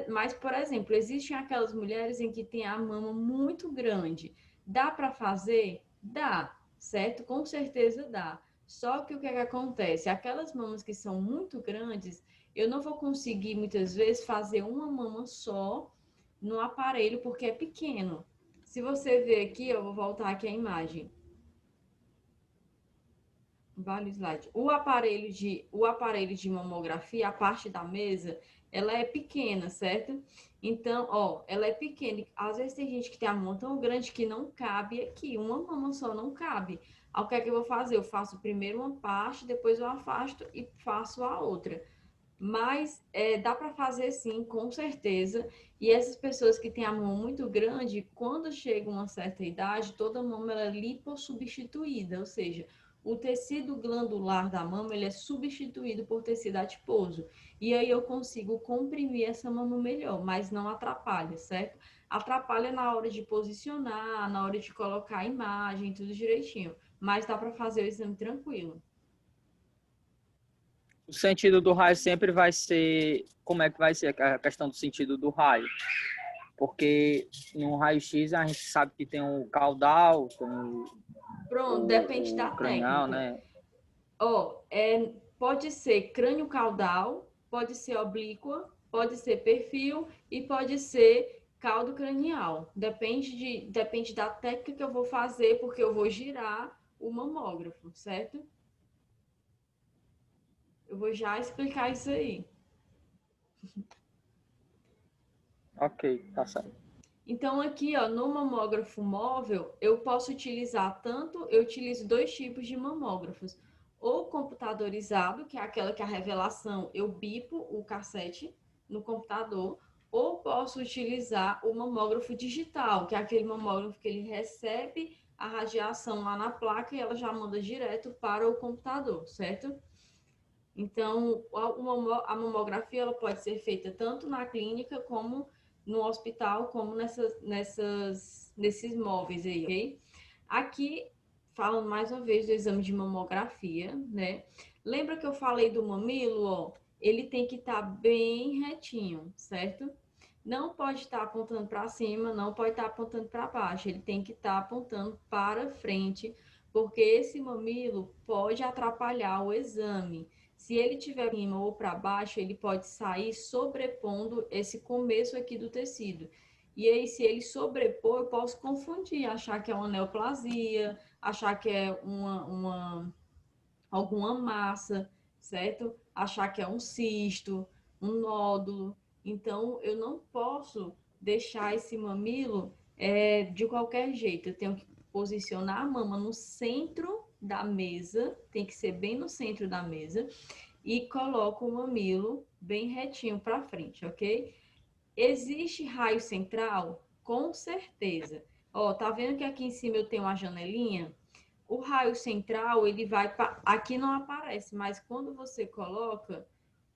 Mas, por exemplo, existem aquelas mulheres em que tem a mama muito grande. Dá para fazer? Dá, certo? Com certeza dá. Só que o que é que acontece? Aquelas mamas que são muito grandes, eu não vou conseguir, muitas vezes, fazer uma mama só no aparelho, porque é pequeno. Se você ver aqui, eu vou voltar aqui a imagem. Vale o slide. O aparelho de mamografia, a parte da mesa, ela é pequena, certo? Então, ó, ela é pequena. Às vezes tem gente que tem a mão tão grande que não cabe aqui. Uma mama só não cabe. Aí, o que é que eu vou fazer? Eu faço primeiro uma parte, depois eu afasto e faço a outra. Mas dá para fazer sim, com certeza. E essas pessoas que têm a mão muito grande, quando chega uma certa idade, toda a mama ela é lipossubstituída, ou seja, o tecido glandular da mama ele é substituído por tecido adiposo. E aí eu consigo comprimir essa mama melhor, mas não atrapalha, certo? Atrapalha na hora de posicionar, na hora de colocar a imagem, tudo direitinho. Mas dá para fazer o exame tranquilo. O sentido do raio sempre vai ser... Como é que vai ser a questão do sentido do raio? Porque no raio-x a gente sabe que tem o caudal, tem Pronto, depende da cranial, técnica. né? Ó, pode ser crânio caudal, pode ser oblíqua, pode ser perfil e pode ser caldo cranial. Depende da técnica que eu vou fazer, porque eu vou girar o mamógrafo, certo? Eu vou já explicar isso aí. Ok, tá certo. Então, aqui, ó, no mamógrafo móvel, eu posso utilizar eu utilizo dois tipos de mamógrafos. Ou computadorizado, que é aquela que a revelação, eu bipo o cassete no computador, ou posso utilizar o mamógrafo digital, que é aquele mamógrafo que ele recebe a radiação lá na placa e ela já manda direto para o computador, certo? Então, a mamografia ela pode ser feita tanto na clínica como no hospital, como nesses móveis aí, ok? Aqui, falando mais uma vez do exame de mamografia, né? Lembra que eu falei do mamilo, ó? Ele tem que estar bem retinho, certo? Não pode estar apontando para cima, não pode estar apontando para baixo. Ele tem que estar apontando para frente, porque esse mamilo pode atrapalhar o exame. Se ele tiver para cima ou para baixo, ele pode sair sobrepondo esse começo aqui do tecido. E aí, se ele sobrepor, eu posso confundir, achar que é uma neoplasia, achar que é alguma massa, certo? Achar que é um cisto, um nódulo. Então, eu não posso deixar esse mamilo de qualquer jeito. Eu tenho que posicionar a mama no centro da mesa, tem que ser bem no centro da mesa, e coloco o mamilo bem retinho para frente, ok? Existe raio central? Com certeza. Ó, tá vendo que aqui em cima eu tenho uma janelinha? O raio central, ele vai aqui não aparece, mas quando você coloca,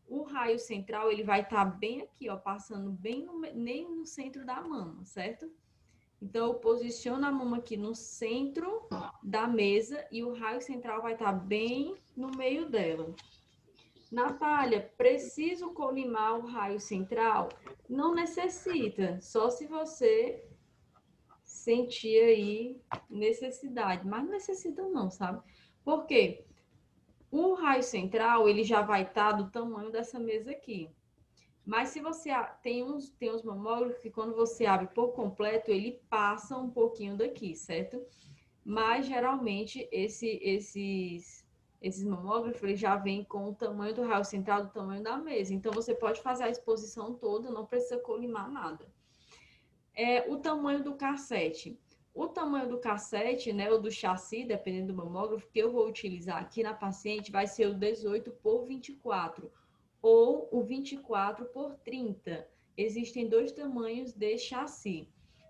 o raio central, ele vai estar bem aqui, ó, passando bem nem no centro da mama, certo? Então, eu posiciono a mama aqui no centro da mesa e o raio central vai estar bem no meio dela. Natália, preciso colimar o raio central? Não necessita, só se você sentir aí necessidade, mas não necessita não, sabe? Por quê? O raio central, ele já vai estar do tamanho dessa mesa aqui. Mas se você tem uns mamógrafos que quando você abre por completo, ele passa um pouquinho daqui, certo? Mas geralmente esses mamógrafos eles já vêm com o tamanho do raio central, do tamanho da mesa. Então você pode fazer a exposição toda, não precisa colimar nada. O tamanho do cassete. O tamanho do cassete, né, ou do chassi, dependendo do mamógrafo, que eu vou utilizar aqui na paciente, vai ser o 18 por 24 ou o 24 por 30. Existem dois tamanhos de chassi.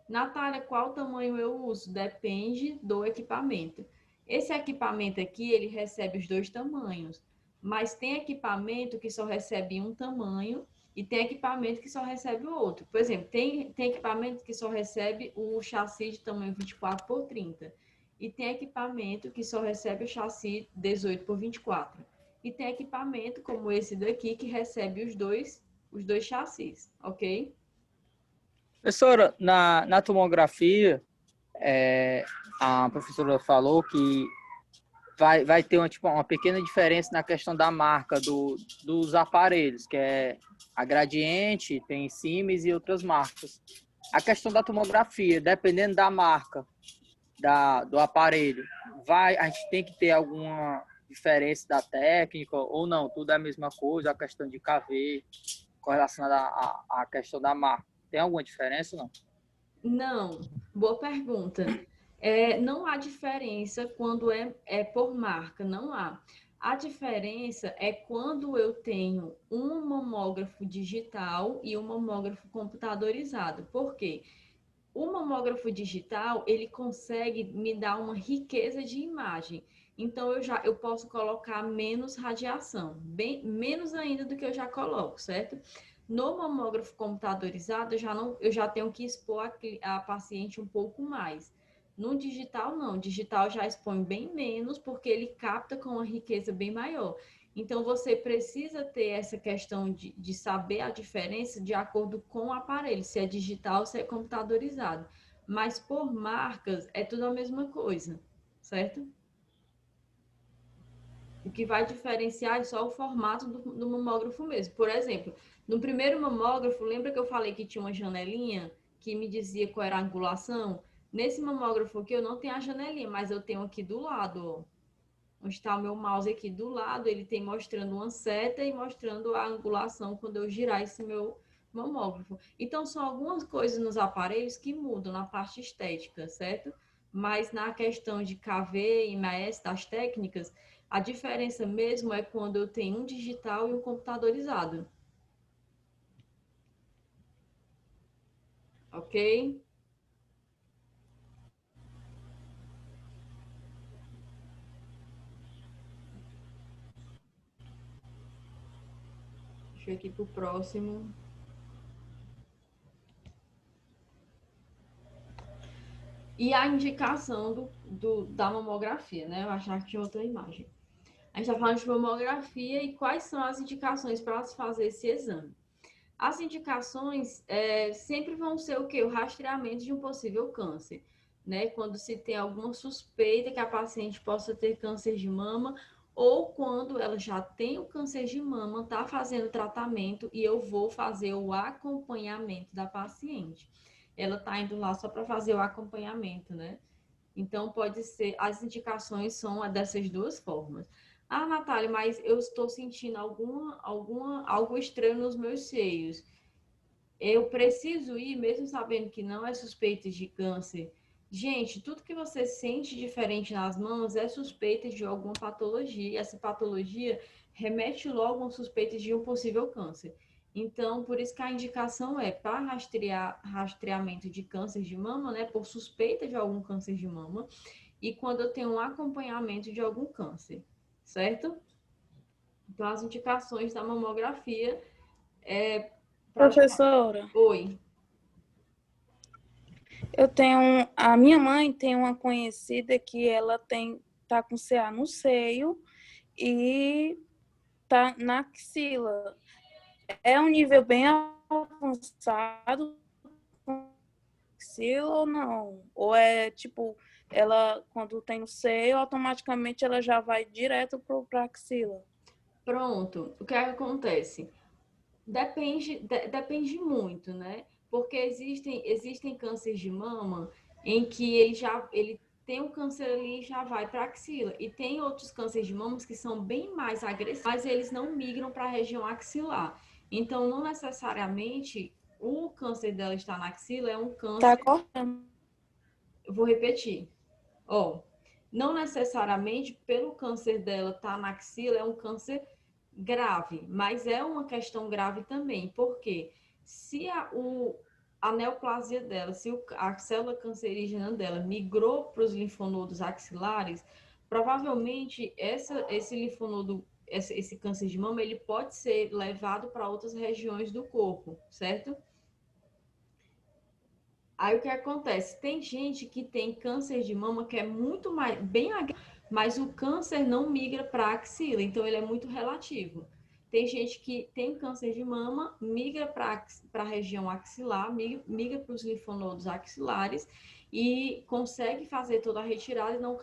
Natália, qual tamanho eu uso? Depende do equipamento. Esse equipamento aqui, ele recebe os dois tamanhos, mas tem equipamento que só recebe um tamanho e tem equipamento que só recebe o outro. Por exemplo, tem equipamento que só recebe o chassi de tamanho 24 por 30 e tem equipamento que só recebe o chassi 18 por 24. E tem equipamento como esse daqui que recebe os dois chassis, ok? Professora, na tomografia, a professora falou que vai ter uma pequena diferença na questão da marca dos aparelhos, que é a Gradiente, tem Siemens e outras marcas. A questão da tomografia, dependendo da marca do aparelho, a gente tem que ter alguma diferença da técnica ou não? Tudo é a mesma coisa, a questão de KV, correlacionada à questão da marca. Tem alguma diferença ou não? Não, boa pergunta. Não há diferença quando é por marca, não há. A diferença é quando eu tenho um mamógrafo digital e um mamógrafo computadorizado. Por quê? O mamógrafo digital, ele consegue me dar uma riqueza de imagem. Então, eu posso colocar menos radiação, bem menos ainda do que eu já coloco, certo? No mamógrafo computadorizado, eu já tenho que expor a paciente um pouco mais. No digital, não. Digital já expõe bem menos, porque ele capta com uma riqueza bem maior. Então, você precisa ter essa questão de saber a diferença de acordo com o aparelho, se é digital ou se é computadorizado. Mas por marcas, é tudo a mesma coisa, certo? O que vai diferenciar é só o formato do mamógrafo mesmo. Por exemplo, no primeiro mamógrafo, lembra que eu falei que tinha uma janelinha que me dizia qual era a angulação? Nesse mamógrafo aqui eu não tenho a janelinha, mas eu tenho aqui do lado, ó. Onde está o meu mouse aqui do lado, ele tem mostrando uma seta e mostrando a angulação quando eu girar esse meu mamógrafo. Então, são algumas coisas nos aparelhos que mudam na parte estética, certo? Mas na questão de KV e MS das técnicas, a diferença mesmo é quando eu tenho um digital e um computadorizado. Ok? Deixa eu ir aqui para o próximo. E a indicação da mamografia, né? Eu achava que tinha outra imagem. A gente está falando de mamografia e quais são as indicações para se fazer esse exame. As indicações sempre vão ser o quê? O rastreamento de um possível câncer, né? Quando se tem alguma suspeita que a paciente possa ter câncer de mama ou quando ela já tem o câncer de mama, está fazendo tratamento e eu vou fazer o acompanhamento da paciente. Ela está indo lá só para fazer o acompanhamento, né? Então, pode ser, as indicações são dessas duas formas. Ah, Natália, mas eu estou sentindo algo estranho nos meus seios. Eu preciso ir, mesmo sabendo que não é suspeita de câncer. Gente, tudo que você sente diferente nas mãos é suspeita de alguma patologia. E essa patologia remete logo a uma suspeita de um possível câncer. Então, por isso que a indicação é para rastreamento de câncer de mama, né? Por suspeita de algum câncer de mama. E quando eu tenho um acompanhamento de algum câncer, certo? Então, as indicações da mamografia é Professora, Oi. a minha mãe tem uma conhecida que ela tá com CA no seio e tá na axila. É um nível bem avançado com axila ou não? Ou é tipo, ela quando tem no seio, automaticamente ela já vai direto para axila? Pronto. O que é que acontece? Depende muito, né? Porque existem cânceres de mama em que ele tem um câncer ali e já vai para a axila. E tem outros cânceres de mama que são bem mais agressivos, mas eles não migram para a região axilar. Então, não necessariamente o câncer dela estar na axila é um Tá câncer. cortando. Eu vou repetir. Ó, não necessariamente pelo câncer dela estar na axila é um câncer grave, mas é uma questão grave também, porque se a neoplasia dela, se a célula cancerígena dela migrou para os linfonodos axilares, provavelmente esse linfonodo, esse câncer de mama, ele pode ser levado para outras regiões do corpo, certo? Aí o que acontece? Tem gente que tem câncer de mama que é muito mais, bem agressivo, mas o câncer não migra para a axila, então ele é muito relativo. Tem gente que tem câncer de mama, migra para a região axilar, migra para os linfonodos axilares e consegue fazer toda a retirada e não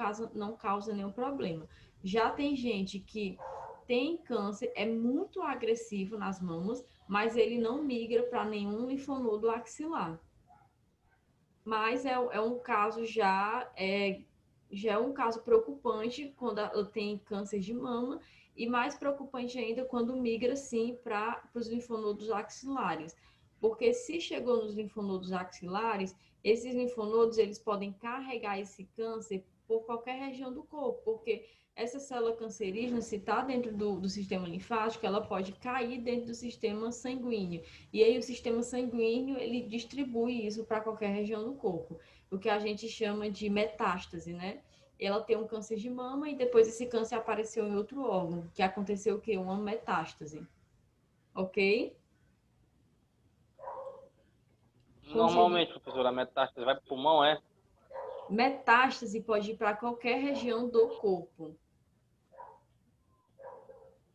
causa nenhum problema. Já tem gente que tem câncer, é muito agressivo nas mamas, mas ele não migra para nenhum linfonodo axilar. Mas é um caso já é um caso preocupante quando ela tem câncer de mama e mais preocupante ainda quando migra, sim, para os linfonodos axilares. Porque se chegou nos linfonodos axilares, esses linfonodos, eles podem carregar esse câncer por qualquer região do corpo, porque essa célula cancerígena, se está dentro do sistema linfático, ela pode cair dentro do sistema sanguíneo. E aí o sistema sanguíneo, ele distribui isso para qualquer região do corpo, o que a gente chama de metástase, né? Ela tem um câncer de mama e depois esse câncer apareceu em outro órgão, que aconteceu o quê? Uma metástase. Ok? Normalmente, professora, a metástase vai para o pulmão, é? Metástase pode ir para qualquer região do corpo.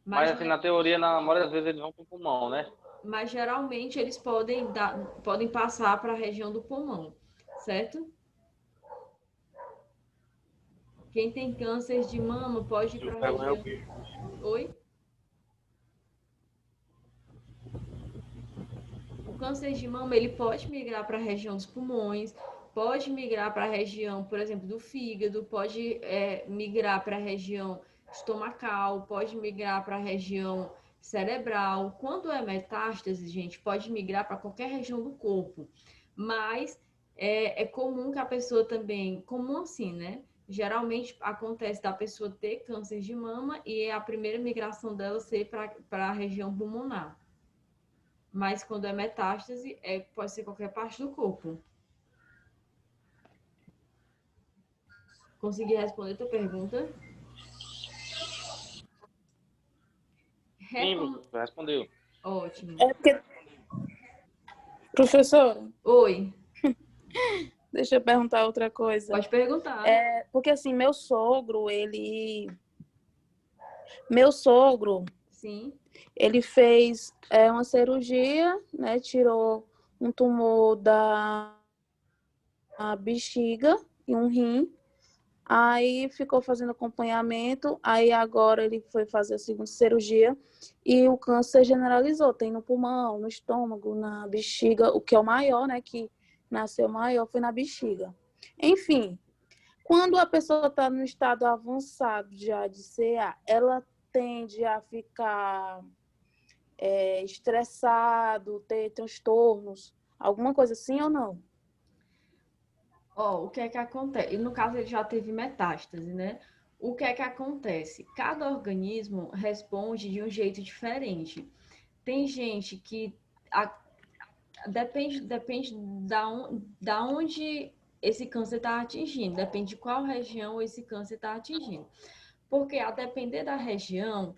Mas assim, na teoria, na maioria das vezes eles vão para o pulmão, né? Mas geralmente eles podem passar para a região do pulmão, certo? Quem tem câncer de mama pode ir para a região... Oi? O câncer de mama, ele pode migrar para a região dos pulmões, pode migrar para a região, por exemplo, do fígado, pode migrar para a região estomacal, pode migrar para a região cerebral. Quando é metástase, gente, pode migrar para qualquer região do corpo. Mas é comum que a pessoa também, comum assim, né? Geralmente acontece da pessoa ter câncer de mama e a primeira migração dela ser para a região pulmonar. Mas quando é metástase, pode ser qualquer parte do corpo. Consegui responder a tua pergunta? Sim, respondeu. Ótimo. É porque, professora, Oi, deixa eu perguntar outra coisa. pode perguntar. Porque assim, meu sogro, Sim, ele fez uma cirurgia, né? Tirou um tumor da bexiga e um rim. Aí ficou fazendo acompanhamento. Aí agora ele foi fazer a segunda cirurgia e o câncer generalizou. Tem no pulmão, no estômago, na bexiga. O que é o maior, né? Que nasceu maior foi na bexiga. Enfim, quando a pessoa está no estado avançado já de CA, ela tende a ficar estressado, ter transtornos, alguma coisa assim ou não? o que é que acontece? E no caso ele já teve metástase, né? O que é que acontece? Cada organismo responde de um jeito diferente. Tem gente que depende da onde esse câncer está atingindo, depende de qual região esse câncer está atingindo. Porque a depender da região,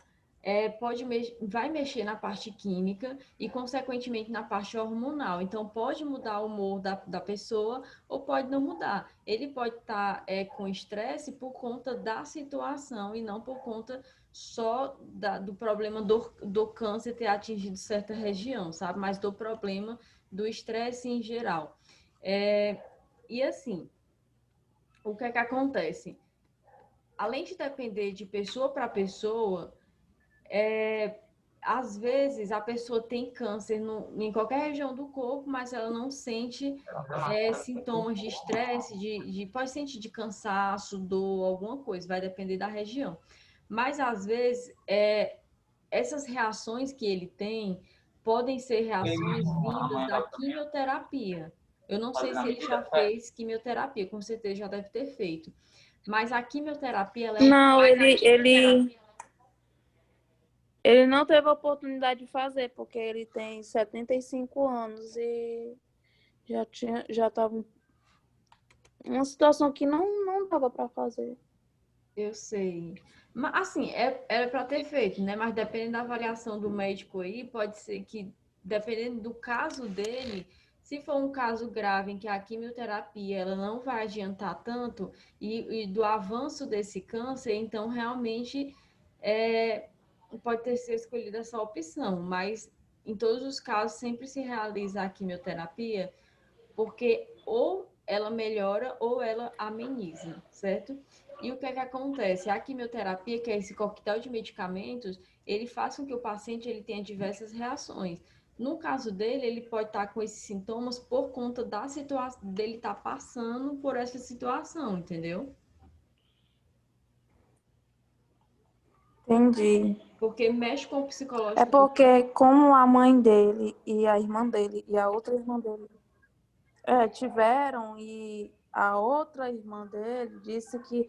vai mexer na parte química e, consequentemente, na parte hormonal. Então, pode mudar o humor da pessoa ou pode não mudar. Ele pode estar com estresse por conta da situação e não por conta só do problema do câncer ter atingido certa região, sabe? Mas do problema do estresse em geral. E assim, o que é que acontece? Além de depender de pessoa para pessoa, às vezes a pessoa tem câncer em qualquer região do corpo, mas ela não sente sintomas de estresse, pode sentir de cansaço, dor, alguma coisa, vai depender da região. Mas às vezes essas reações que ele tem podem ser reações vindas da quimioterapia. Eu não sei se ele já fez quimioterapia, com certeza já deve ter feito. Mas a quimioterapia, ela é Não, ele não teve a oportunidade de fazer, porque ele tem 75 anos e Já tava uma situação que não dava para fazer. Eu sei. Mas, assim, era para ter feito, né? Mas dependendo da avaliação do médico aí, pode ser que, dependendo do caso dele, se for um caso grave em que a quimioterapia ela não vai adiantar tanto e do avanço desse câncer, então realmente é, pode ter sido escolhida essa opção. Mas em todos os casos sempre se realiza a quimioterapia porque ou ela melhora ou ela ameniza, certo? E o que é que acontece? A quimioterapia, que é esse coquetel de medicamentos, ele faz com que o paciente ele tenha diversas reações. No caso dele, ele pode estar com esses sintomas por conta da situação dele estar passando por essa situação, entendeu? Entendi. Porque mexe com o É psicológico do porque como a mãe dele e a irmã dele e a outra irmã dele tiveram, e a outra irmã dele disse que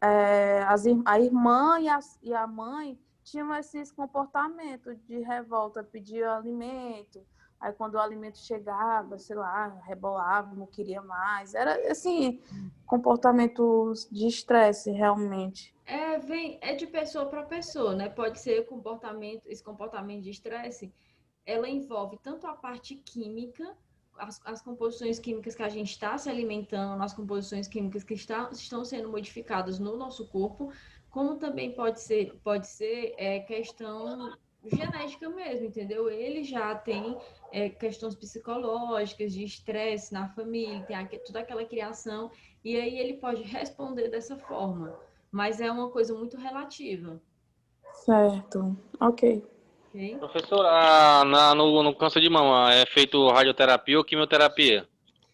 a irmã e a mãe tinham esses comportamentos de revolta, pedir alimento, aí quando o alimento chegava, sei lá, rebolava, não queria mais. Era, assim, comportamentos de estresse, realmente. é de pessoa para pessoa, né? Pode ser esse comportamento de estresse, ela envolve tanto a parte química, as composições químicas que a gente está se alimentando, as composições químicas que estão sendo modificadas no nosso corpo, como também pode ser questão genética mesmo, entendeu? Ele já tem questões psicológicas, de estresse na família, tem toda aquela criação, e aí ele pode responder dessa forma, mas é uma coisa muito relativa, Certo. Ok. ok? Professor, no câncer de mama é feito radioterapia ou quimioterapia?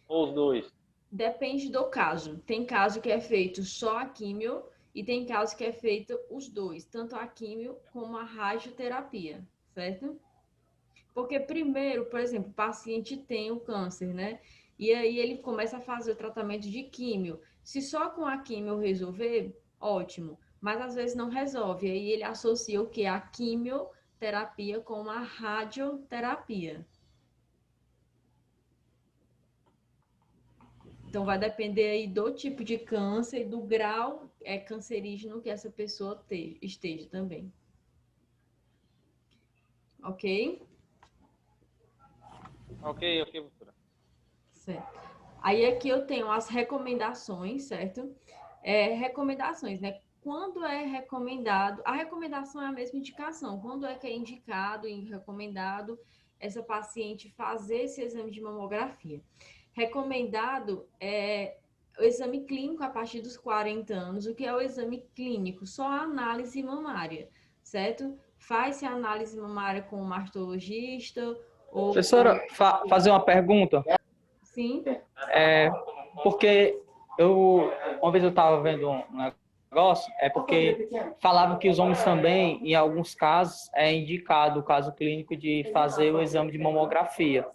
Ou os dois? Depende do caso. Tem caso que é feito só a químio e tem caso que é feito os dois, tanto a químio como a radioterapia, certo? Porque primeiro, por exemplo, o paciente tem o câncer, né? E aí ele começa a fazer o tratamento de químio. Se só com a químio resolver, ótimo. Mas às vezes não resolve. Aí ele associa o que? A quimioterapia com a radioterapia. Então, vai depender aí do tipo de câncer e do grau cancerígeno que essa pessoa esteja também. Ok? Ok, professora. Certo. Aí aqui eu tenho as recomendações, certo? Recomendações, né? Quando é recomendado, a recomendação é a mesma indicação. Quando é que é indicado e recomendado essa paciente fazer esse exame de mamografia? Recomendado o exame clínico a partir dos 40 anos. O que é o exame clínico? Só a análise mamária, certo? Faz-se a análise mamária com o mastologista ou... Professora, fazer uma pergunta. Sim, Porque uma vez eu estava vendo um negócio, porque falava que os homens também, em alguns casos, é indicado o caso clínico de fazer o exame de mamografia.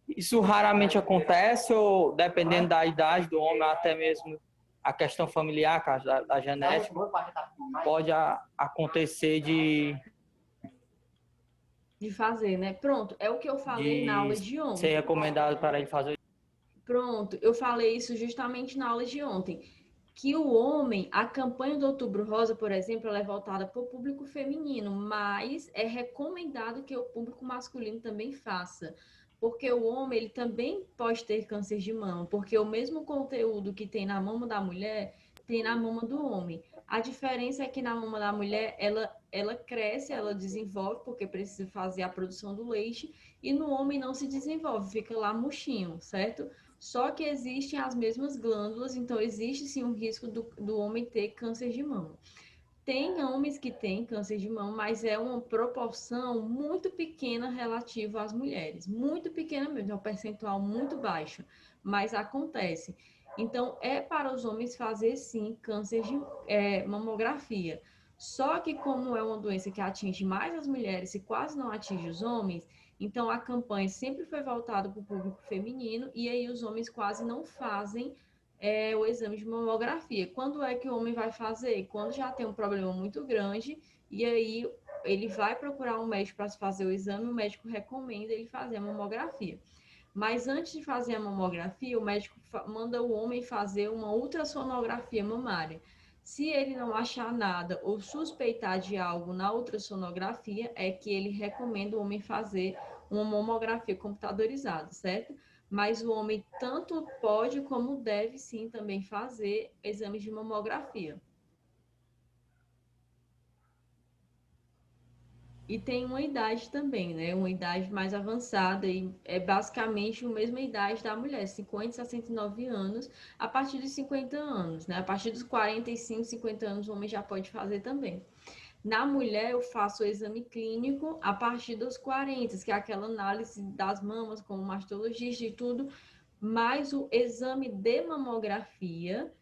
Isso raramente acontece, ou dependendo da idade do homem, até mesmo a questão familiar, da genética, pode acontecer de fazer, né? Pronto, é o que eu falei na aula de de ser ontem. recomendado para ele fazer. Pronto, eu falei isso justamente na aula de ontem. Que o homem, a campanha do Outubro Rosa, por exemplo, ela é voltada para o público feminino, mas é recomendado que o público masculino também faça. Porque o homem, ele também pode ter câncer de mama, porque o mesmo conteúdo que tem na mama da mulher, tem na mama do homem. A diferença é que na mama da mulher, ela cresce, ela desenvolve, porque precisa fazer a produção do leite, e no homem não se desenvolve, fica lá murchinho, certo? Só que existem as mesmas glândulas, então existe sim um risco do homem ter câncer de mama. Tem homens que têm câncer de mama, mas é uma proporção muito pequena relativa às mulheres. Muito pequena mesmo, é um percentual muito baixo, mas acontece. Então, é para os homens fazer sim câncer de mamografia. Só que como é uma doença que atinge mais as mulheres e quase não atinge os homens, então a campanha sempre foi voltada para o público feminino e aí os homens quase não fazem o exame de mamografia. Quando é que o homem vai fazer? Quando já tem um problema muito grande e aí ele vai procurar um médico para fazer o exame, o médico recomenda ele fazer a mamografia. Mas antes de fazer a mamografia, o médico manda o homem fazer uma ultrassonografia mamária. Se ele não achar nada ou suspeitar de algo na ultrassonografia, é que ele recomenda o homem fazer uma mamografia computadorizada, certo? Mas o homem tanto pode como deve sim também fazer exames de mamografia. E tem uma idade também, né? Uma idade mais avançada e é basicamente a mesma idade da mulher, 50 e 69 anos, a partir dos 50 anos, né? A partir dos 45, 50 anos o homem já pode fazer também. Na mulher, eu faço o exame clínico a partir dos 40, que é aquela análise das mamas com o mastologista e tudo, mas o exame de mamografia,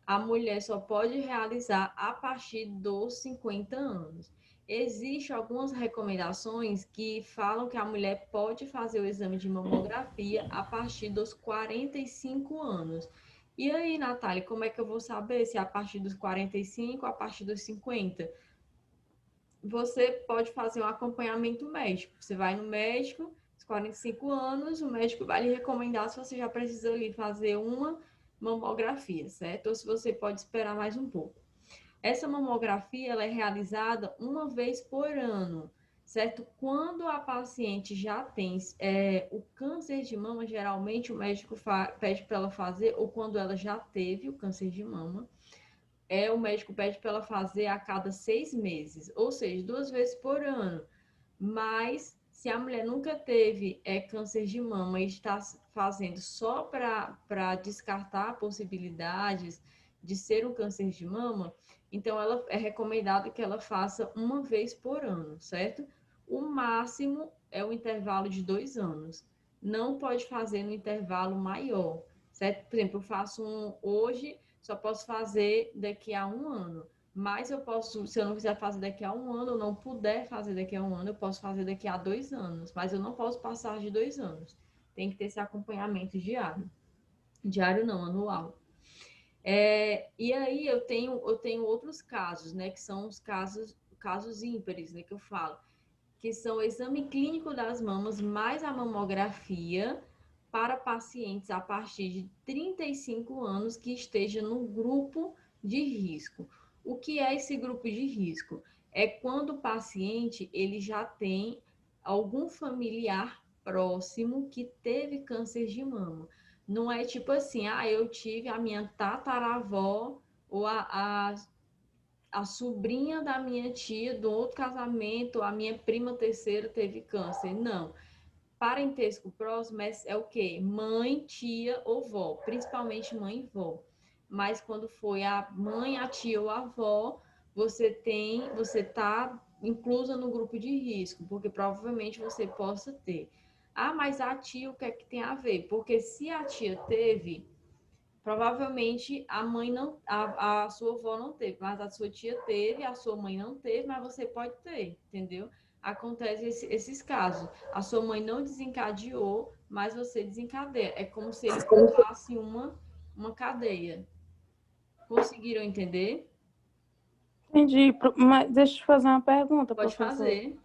a mulher só pode realizar a partir dos 50 anos. Existem algumas recomendações que falam que a mulher pode fazer o exame de mamografia a partir dos 45 anos. E aí, Natália, como é que eu vou saber se é a partir dos 45 ou a partir dos 50? Você pode fazer um acompanhamento médico. Você vai no médico, aos 45 anos, o médico vai lhe recomendar se você já precisa ali fazer uma mamografia, certo? Ou se você pode esperar mais um pouco. Essa mamografia ela é realizada uma vez por ano, certo? Quando a paciente já tem o câncer de mama, geralmente o médico pede para ela fazer, ou quando ela já teve o câncer de mama, o médico pede para ela fazer a cada 6 meses, ou seja, 2 vezes por ano. Mas se a mulher nunca teve câncer de mama e está fazendo só para descartar possibilidades de ser um câncer de mama, então ela é recomendado que ela faça uma vez por ano, certo? O máximo é o intervalo de 2 anos. Não pode fazer no intervalo maior, certo? Por exemplo, eu faço um hoje, só posso fazer daqui a 1 ano. Mas eu posso, se eu não quiser fazer daqui a 1 ano, ou não puder fazer daqui a 1 ano, eu posso fazer daqui a 2 anos. Mas eu não posso passar de 2 anos. Tem que ter esse acompanhamento diário. Diário não, anual. E aí eu tenho outros casos, né? Que são os casos ímpares, né? Que eu falo. Que são o exame clínico das mamas mais a mamografia para pacientes a partir de 35 anos que esteja no grupo de risco. O que é esse grupo de risco? É quando o paciente ele já tem algum familiar próximo que teve câncer de mama. Não é tipo assim, eu tive a minha tataravó ou a sobrinha da minha tia do outro casamento, a minha prima terceira teve câncer. Não. Parentesco próximo é o quê? Mãe, tia ou vó, principalmente mãe e vó. Mas quando foi a mãe, a tia ou a avó, você tá inclusa no grupo de risco, porque provavelmente você possa ter. Mas a tia, o que é que tem a ver? Porque se a tia teve, provavelmente a mãe não, a sua avó não teve, mas a sua tia teve, a sua mãe não teve, mas você pode ter, entendeu? Acontece esses casos. A sua mãe não desencadeou, mas você desencadeia. É como se ele formasse uma cadeia. Conseguiram entender? Entendi, mas deixa eu te fazer uma pergunta, Pode professor. fazer.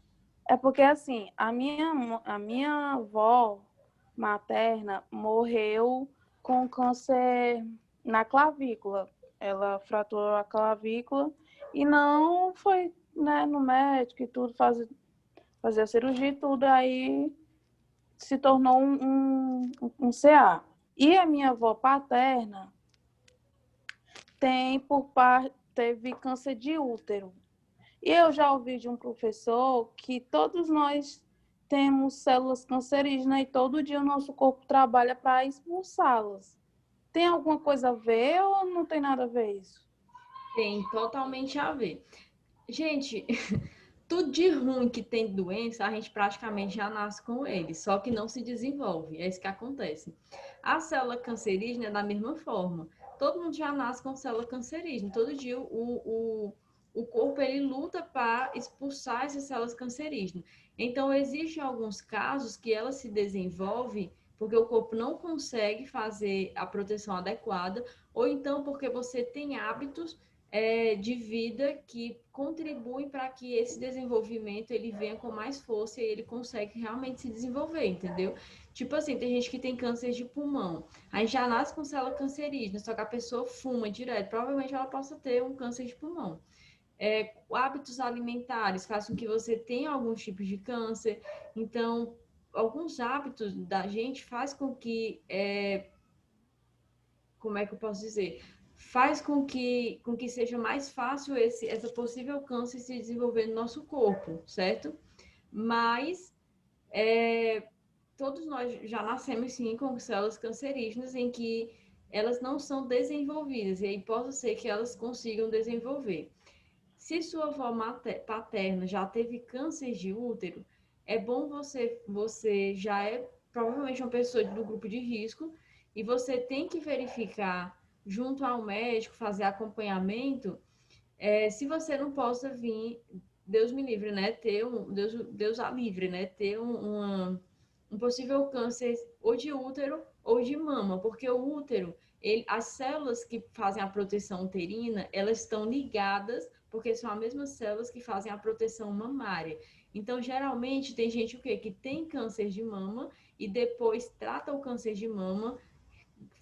É porque, assim, a minha avó materna morreu com câncer na clavícula. Ela fraturou a clavícula e não foi, né, no médico e tudo, fazer a cirurgia e tudo, aí se tornou um CA. E a minha avó paterna teve câncer de útero. E eu já ouvi de um professor que todos nós temos células cancerígenas e todo dia o nosso corpo trabalha para expulsá-las. Tem alguma coisa a ver ou não tem nada a ver isso? Tem totalmente a ver. Gente, tudo de ruim que tem doença, a gente praticamente já nasce com ele, só que não se desenvolve. É isso que acontece. A célula cancerígena é da mesma forma. Todo mundo já nasce com célula cancerígena. Todo dia o corpo ele luta para expulsar essas células cancerígenas. Então, existem alguns casos que ela se desenvolve porque o corpo não consegue fazer a proteção adequada, ou então porque você tem hábitos de vida que contribuem para que esse desenvolvimento ele venha com mais força e ele consegue realmente se desenvolver, entendeu? Tipo assim, tem gente que tem câncer de pulmão, aí já nasce com célula cancerígena, só que a pessoa fuma direto, provavelmente ela possa ter um câncer de pulmão. Hábitos alimentares fazem com que você tenha alguns tipos de câncer, então alguns hábitos da gente faz com que, como é que eu posso dizer? Faz com que seja mais fácil essa possível câncer se desenvolver no nosso corpo, certo? Mas todos nós já nascemos sim com células cancerígenas em que elas não são desenvolvidas, e aí pode ser que elas consigam desenvolver. Se sua avó paterna já teve câncer de útero, é bom você já é provavelmente uma pessoa do grupo de risco e você tem que verificar junto ao médico, fazer acompanhamento, se você não possa vir, Deus me livre, né, Deus a livre, né, ter um possível câncer ou de útero ou de mama, porque o útero, as células que fazem a proteção uterina, elas estão ligadas porque são as mesmas células que fazem a proteção mamária. Então, geralmente, tem gente o quê? Que tem câncer de mama e depois trata o câncer de mama,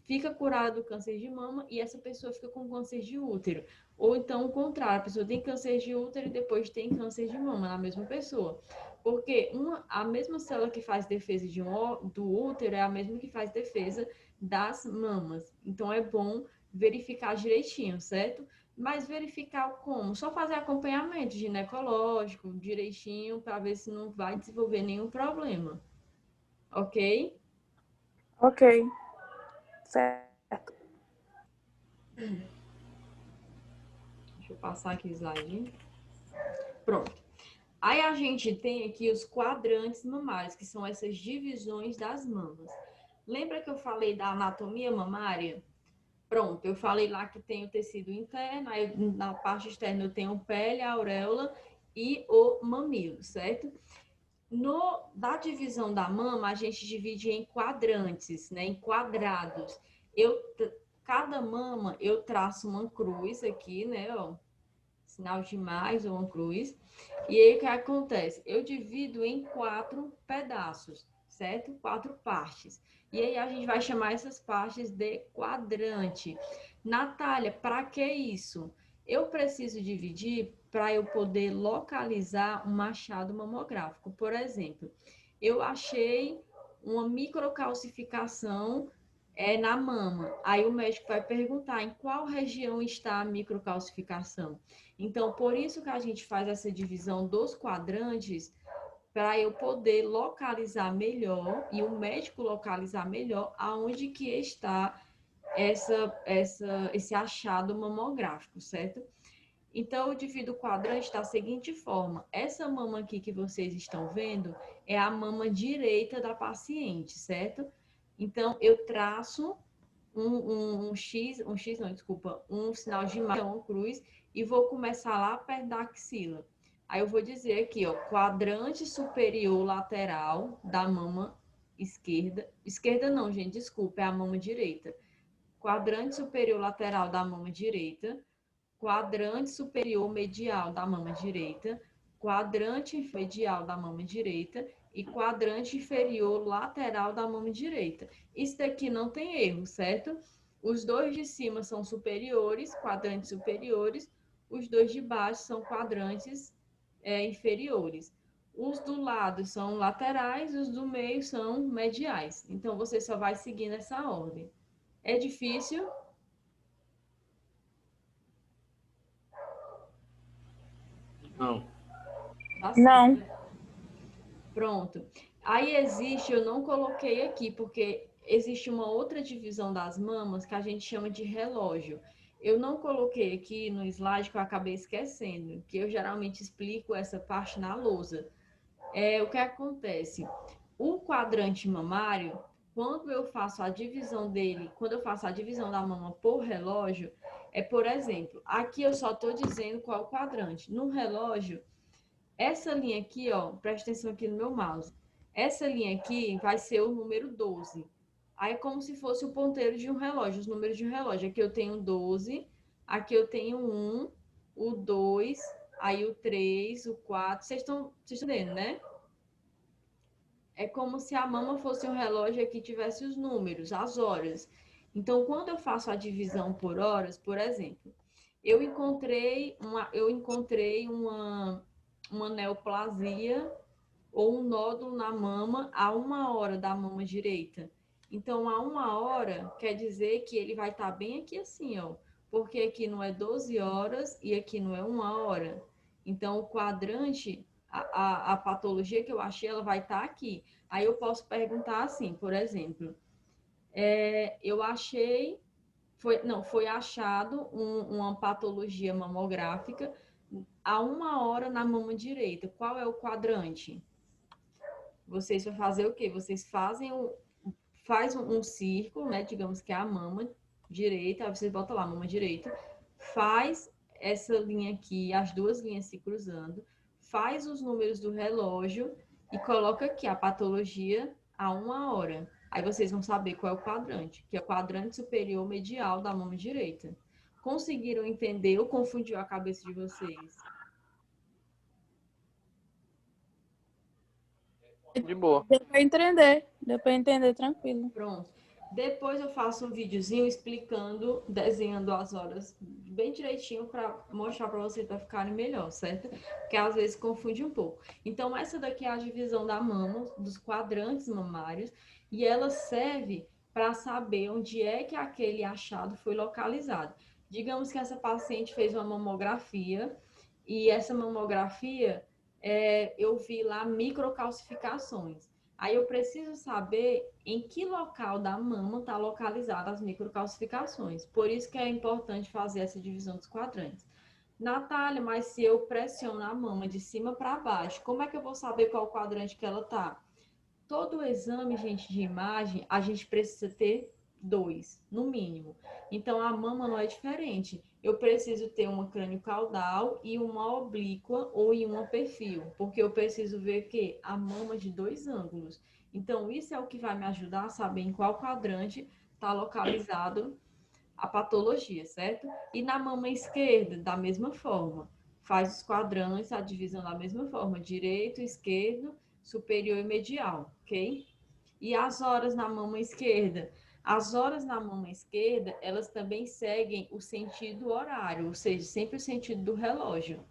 fica curado do câncer de mama e essa pessoa fica com câncer de útero. Ou então o contrário, a pessoa tem câncer de útero e depois tem câncer de mama na mesma pessoa. Porque a mesma célula que faz defesa do útero é a mesma que faz defesa das mamas. Então é bom verificar direitinho, certo? Mas verificar como? Só fazer acompanhamento ginecológico direitinho para ver se não vai desenvolver nenhum problema. Ok? Ok. Certo. Deixa eu passar aqui o slide. Pronto. Aí a gente tem aqui os quadrantes mamários, que são essas divisões das mamas. Lembra que eu falei da anatomia mamária? Pronto, eu falei lá que tem o tecido interno, aí na parte externa eu tenho pele, a auréola e o mamilo, certo? Da divisão da mama, a gente divide em quadrantes, né? Em quadrados. Cada mama eu traço uma cruz aqui, né? Ó, sinal de mais ou uma cruz. E aí o que acontece? Eu divido em 4 pedaços, certo? 4 partes. E aí a gente vai chamar essas partes de quadrante. Natália, para que isso? Eu preciso dividir para eu poder localizar um achado mamográfico. Por exemplo, eu achei uma microcalcificação na mama. Aí o médico vai perguntar em qual região está a microcalcificação. Então, por isso que a gente faz essa divisão dos quadrantes, para eu poder localizar melhor e o médico localizar melhor aonde que está esse achado mamográfico, certo? Então, eu divido o quadrante da seguinte forma. Essa mama aqui que vocês estão vendo é a mama direita da paciente, certo? Então, eu traço um sinal de mais, uma cruz, e vou começar lá perto da axila. Aí eu vou dizer aqui, ó, quadrante superior lateral da mama esquerda. Esquerda não, gente, desculpa, é a mama direita. Quadrante superior lateral da mama direita. Quadrante superior medial da mama direita. Quadrante medial da mama direita. E quadrante inferior lateral da mama direita. Isso daqui não tem erro, certo? Os dois de cima são superiores, quadrantes superiores. Os dois de baixo são quadrantes inferiores. Os do lado são laterais, os do meio são mediais. Então, você só vai seguir nessa ordem. É difícil? Não. Tá certo. Não. Pronto. Aí existe, eu não coloquei aqui, porque existe uma outra divisão das mamas que a gente chama de relógio. Eu não coloquei aqui no slide que eu acabei esquecendo, que eu geralmente explico essa parte na lousa. O que acontece? O quadrante mamário, quando eu faço a divisão dele, quando eu faço a divisão da mama por relógio, por exemplo, aqui eu só estou dizendo qual é o quadrante. No relógio, essa linha aqui, ó, presta atenção aqui no meu mouse. Essa linha aqui vai ser o número 12. Aí é como se fosse o ponteiro de um relógio, os números de um relógio. Aqui eu tenho 12, Aqui eu tenho o 2, aí o 3, o 4. Vocês estão entendendo, né? É como se a mama fosse um relógio aqui tivesse os números, as horas. Então, quando eu faço a divisão por horas, por exemplo, eu encontrei uma neoplasia ou um nódulo na mama a 1 hora da mama direita. Então, a 1 hora quer dizer que ele vai estar bem aqui assim, ó. Porque aqui não é 12 horas e aqui não é 1 hora. Então, o quadrante, a patologia que eu achei, ela vai estar aqui. Aí eu posso perguntar assim, por exemplo, eu achei, foi achado uma patologia mamográfica a 1 hora na mama direita. Qual é o quadrante? Vocês vão fazer o quê? Vocês faz um círculo, né? Digamos que é a mama direita, aí vocês botam lá a mama direita, faz essa linha aqui, as duas linhas se cruzando, faz os números do relógio e coloca aqui a patologia a 1 hora. Aí vocês vão saber qual é o quadrante, que é o quadrante superior medial da mama direita. Conseguiram entender ou confundiu a cabeça de vocês? De boa. Deu para entender tranquilo. Pronto. Depois eu faço um videozinho explicando, desenhando as horas bem direitinho para mostrar para vocês para ficarem melhor, certo? Porque às vezes confunde um pouco. Então, essa daqui é a divisão da mama, dos quadrantes mamários, e ela serve para saber onde é que aquele achado foi localizado. Digamos que essa paciente fez uma mamografia, e essa mamografia, eu vi lá microcalcificações. Aí eu preciso saber em que local da mama está localizada as microcalcificações. Por isso que é importante fazer essa divisão dos quadrantes. Natália, mas se eu pressiono a mama de cima para baixo, como é que eu vou saber qual quadrante que ela está? Todo exame, gente, de imagem, a gente precisa ter 2, no mínimo. Então, a mama não é diferente. Eu preciso ter uma crânio-caudal e uma oblíqua ou em uma perfil, porque eu preciso ver que a mama de 2 ângulos. Então, isso é o que vai me ajudar a saber em qual quadrante está localizado a patologia, certo? E na mama esquerda, da mesma forma. Faz os quadrantes, a divisão da mesma forma, direito, esquerdo, superior e medial, ok? E as horas na mama esquerda? As horas na mama esquerda, elas também seguem o sentido horário, ou seja, sempre o sentido do relógio.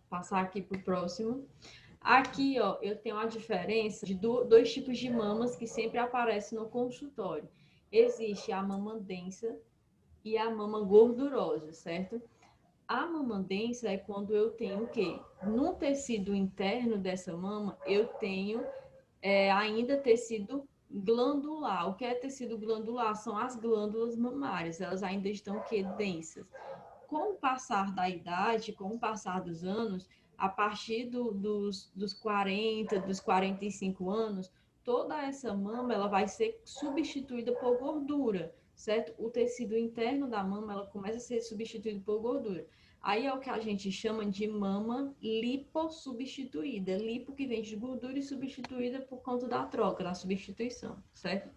Passar aqui para o próximo. Aqui, ó, eu tenho a diferença de dois tipos de mamas que sempre aparecem no consultório. Existe a mama densa e a mama gordurosa, certo? A mama densa é quando eu tenho o quê? No tecido interno dessa mama, eu tenho ainda tecido glandular. O que é tecido glandular? São as glândulas mamárias, elas ainda estão o quê? Densas. Com o passar da idade, com o passar dos anos, a partir dos 40, dos 45 anos, toda essa mama ela vai ser substituída por gordura, certo? O tecido interno da mama ela começa a ser substituído por gordura. Aí é o que a gente chama de mama lipossubstituída. Lipo que vem de gordura e substituída por conta da troca, da substituição, certo?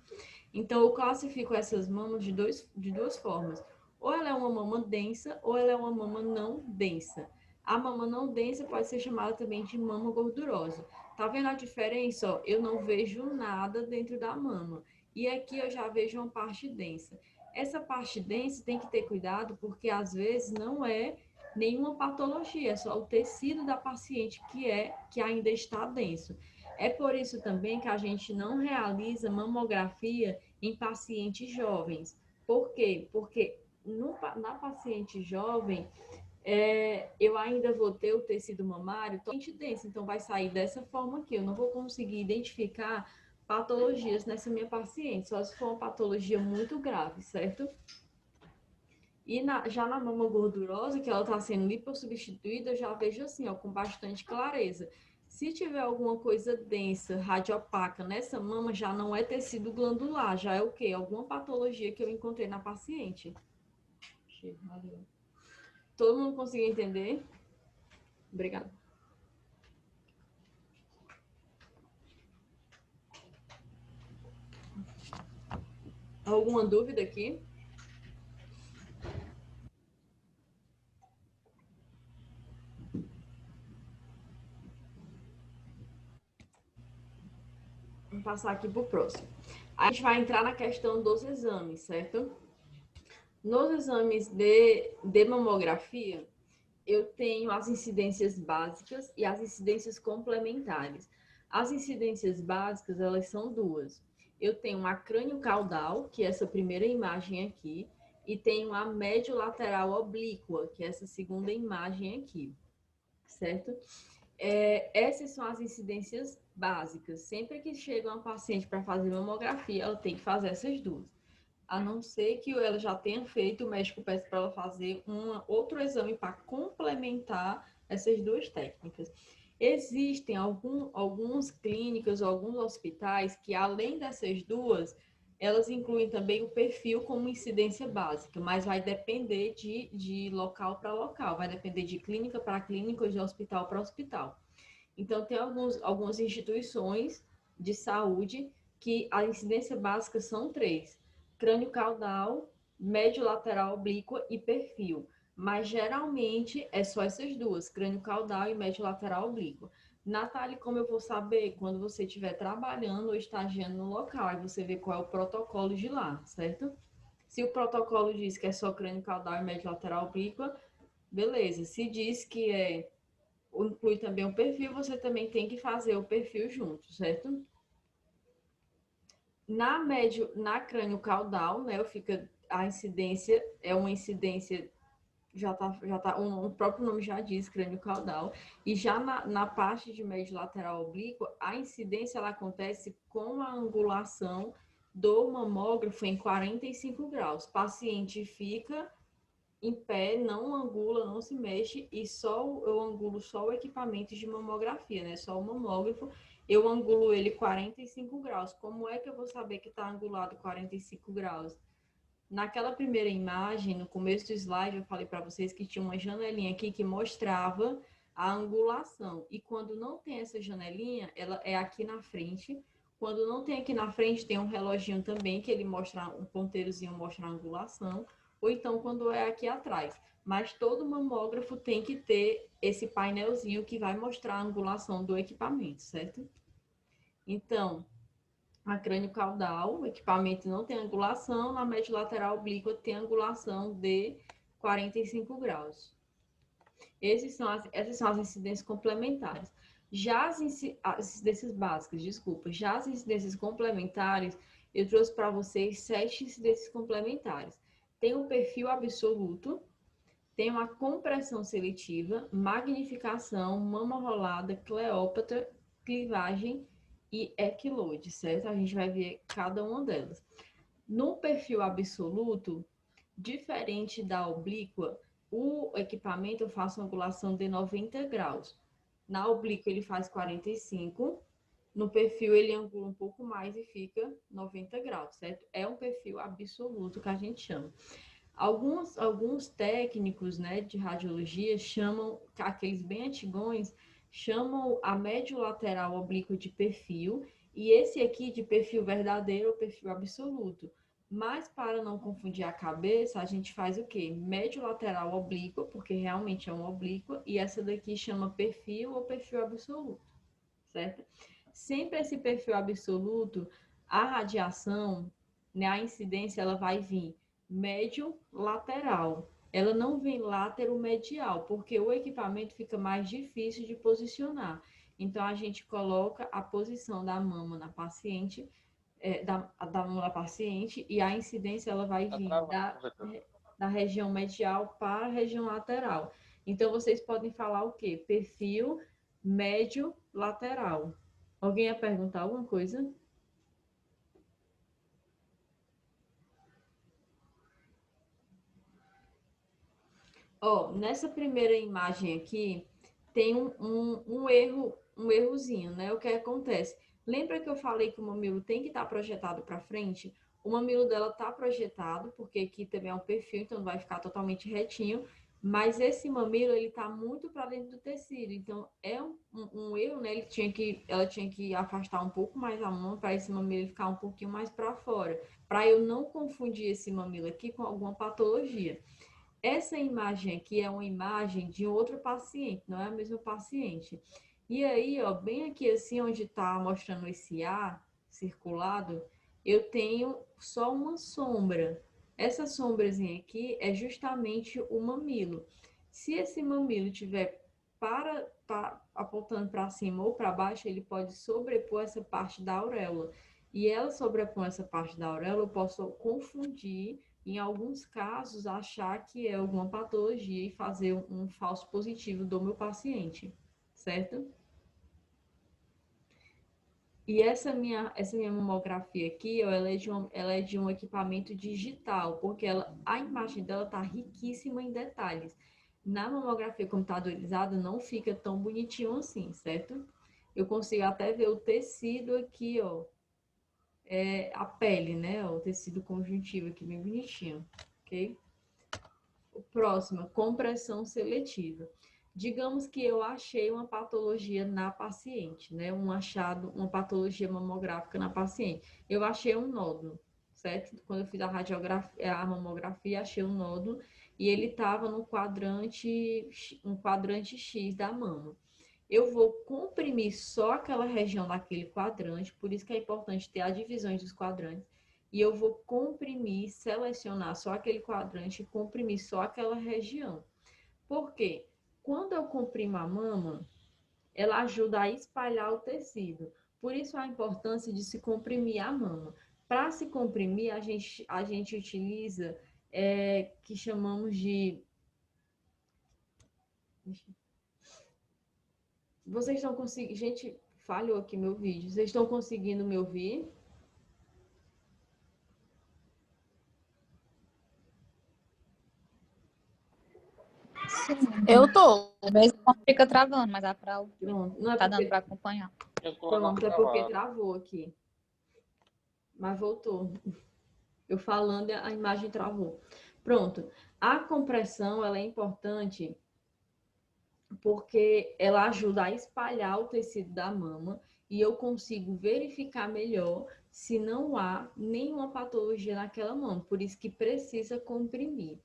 Então, eu classifico essas mamas de duas formas. Ou ela é uma mama densa, ou ela é uma mama não densa. A mama não densa pode ser chamada também de mama gordurosa. Tá vendo a diferença? Ó, eu não vejo nada dentro da mama. E aqui eu já vejo uma parte densa. Essa parte densa tem que ter cuidado, porque às vezes não é nenhuma patologia, é só o tecido da paciente que ainda está denso. É por isso também que a gente não realiza mamografia em pacientes jovens. Por quê? Porque na paciente jovem, eu ainda vou ter o tecido mamário totalmente denso, então vai sair dessa forma aqui. Eu não vou conseguir identificar patologias nessa minha paciente, só se for uma patologia muito grave, certo? E já na mama gordurosa, que ela está sendo lipossubstituída, eu já vejo assim, ó, com bastante clareza. Se tiver alguma coisa densa, radiopaca nessa mama, já não é tecido glandular, já é o quê? Alguma patologia que eu encontrei na paciente. Valeu. Todo mundo conseguiu entender? Obrigada. Alguma dúvida aqui? Vamos passar aqui para o próximo. A gente vai entrar na questão dos exames, certo? Nos exames de mamografia, eu tenho as incidências básicas e as incidências complementares. As incidências básicas, elas são duas. Eu tenho a crânio-caudal, que é essa primeira imagem aqui, e tenho a médio-lateral oblíqua, que é essa segunda imagem aqui, certo? Essas são as incidências básicas. Sempre que chega uma paciente para fazer mamografia, ela tem que fazer essas duas. A não ser que ela já tenha feito, o médico peça para ela fazer outro exame para complementar essas duas técnicas. Existem algumas clínicas, alguns hospitais que, além dessas duas, elas incluem também o perfil como incidência básica, mas vai depender de local para local, vai depender de clínica para clínica ou de hospital para hospital. Então, tem algumas instituições de saúde que a incidência básica são 3: crânio-caudal, médio-lateral oblíqua e perfil. Mas, geralmente, é só essas duas, crânio-caudal e médio-lateral oblíqua. Natália, como eu vou saber? Quando você estiver trabalhando ou estagiando no local, aí você vê qual é o protocolo de lá, certo? Se o protocolo diz que é só crânio-caudal e médio-lateral oblíqua, beleza. Se diz que inclui também o perfil, você também tem que fazer o perfil junto, certo? Na crânio-caudal, né, a incidência é uma incidência, o próprio nome já diz, crânio-caudal, e já na parte de médio lateral oblíqua, a incidência ela acontece com a angulação do mamógrafo em 45 graus. O paciente fica em pé, não angula, não se mexe, e eu angulo só o equipamento de mamografia, né? Só o mamógrafo, eu angulo ele 45 graus. Como é que eu vou saber que está angulado 45 graus? Naquela primeira imagem, no começo do slide, eu falei para vocês que tinha uma janelinha aqui que mostrava a angulação. E quando não tem essa janelinha, ela é aqui na frente. Quando não tem aqui na frente, tem um reloginho também, que ele mostra, um ponteirozinho mostra a angulação. Ou então, quando é aqui atrás. Mas todo mamógrafo tem que ter esse painelzinho que vai mostrar a angulação do equipamento, certo? Então, a crânio-caudal, o equipamento não tem angulação, na médio lateral oblíqua tem angulação de 45 graus. Essas são as incidências complementares. Já as incidências básicas, desculpa, já as incidências complementares, eu trouxe para vocês 7 incidências complementares. Tem o perfil absoluto, tem uma compressão seletiva, magnificação, mama rolada, Cleópatra, clivagem e equilode, certo? A gente vai ver cada uma delas. No perfil absoluto, diferente da oblíqua, o equipamento eu faço uma angulação de 90 graus. Na oblíqua ele faz 45, no perfil ele angula um pouco mais e fica 90 graus, certo? É um perfil absoluto que a gente chama. Alguns técnicos, né, de radiologia chamam, aqueles bem antigões, chamam a médio lateral oblíqua de perfil e esse aqui de perfil verdadeiro ou perfil absoluto. Mas para não confundir a cabeça, a gente faz o quê? Médio lateral oblíqua, porque realmente é uma oblíqua, e essa daqui chama perfil ou perfil absoluto, certo? Sempre esse perfil absoluto, a radiação, né, a incidência, ela vai vir médio lateral. Ela não vem látero-medial, porque o equipamento fica mais difícil de posicionar. Então, a gente coloca a posição da mama na paciente, da mama da paciente, e a incidência ela vai vir da região medial para a região lateral. Então, vocês podem falar o quê? Perfil médio lateral. Alguém ia perguntar alguma coisa? Ó, nessa primeira imagem aqui, tem um errozinho, né? O que acontece? Lembra que eu falei que o mamilo tem que estar projetado para frente? O mamilo dela está projetado, porque aqui também é um perfil, então não vai ficar totalmente retinho. Mas esse mamilo, ele tá muito para dentro do tecido. Então, é um erro, né? Ela tinha que afastar um pouco mais a mão para esse mamilo ficar um pouquinho mais para fora. Para eu não confundir esse mamilo aqui com alguma patologia. Essa imagem aqui é uma imagem de outro paciente, não é a mesma paciente. E aí, ó, bem aqui assim, onde tá mostrando esse A circulado, eu tenho só uma sombra. Essa sombrazinha aqui é justamente o mamilo. Se esse mamilo tiver apontando para cima ou para baixo, ele pode sobrepor essa parte da auréola. E ela sobrepõe essa parte da auréola, eu posso confundir, em alguns casos, achar que é alguma patologia e fazer um falso positivo do meu paciente, certo? E essa minha mamografia aqui, ó, ela é de um equipamento digital, porque a imagem dela tá riquíssima em detalhes. Na mamografia computadorizada não fica tão bonitinho assim, certo? Eu consigo até ver o tecido aqui, ó, a pele, né? Ó, o tecido conjuntivo aqui bem bonitinho, ok? O próximo, compressão seletiva. Digamos que eu achei uma patologia na paciente, né? Uma patologia mamográfica na paciente. Eu achei um nódulo, certo? Quando eu fiz a mamografia, achei um nódulo e ele estava no um quadrante X da mama. Eu vou comprimir só aquela região daquele quadrante, por isso que é importante ter as divisões dos quadrantes. E eu vou comprimir, selecionar só aquele quadrante e comprimir só aquela região. Por quê? Quando eu comprimo a mama, ela ajuda a espalhar o tecido. Por isso a importância de se comprimir a mama. Para se comprimir, a gente utiliza que chamamos de... Vocês estão conseguindo... Gente, falhou aqui meu vídeo. Vocês estão conseguindo me ouvir? Eu tô. Às vezes fica travando, mas dá pra, Pronto. Não é tá dando porque... para acompanhar. Pronto, é porque travou aqui. Mas voltou. Eu falando, a imagem travou. Pronto. A compressão, ela é importante porque ela ajuda a espalhar o tecido da mama e eu consigo verificar melhor se não há nenhuma patologia naquela mama. Por isso que precisa comprimir.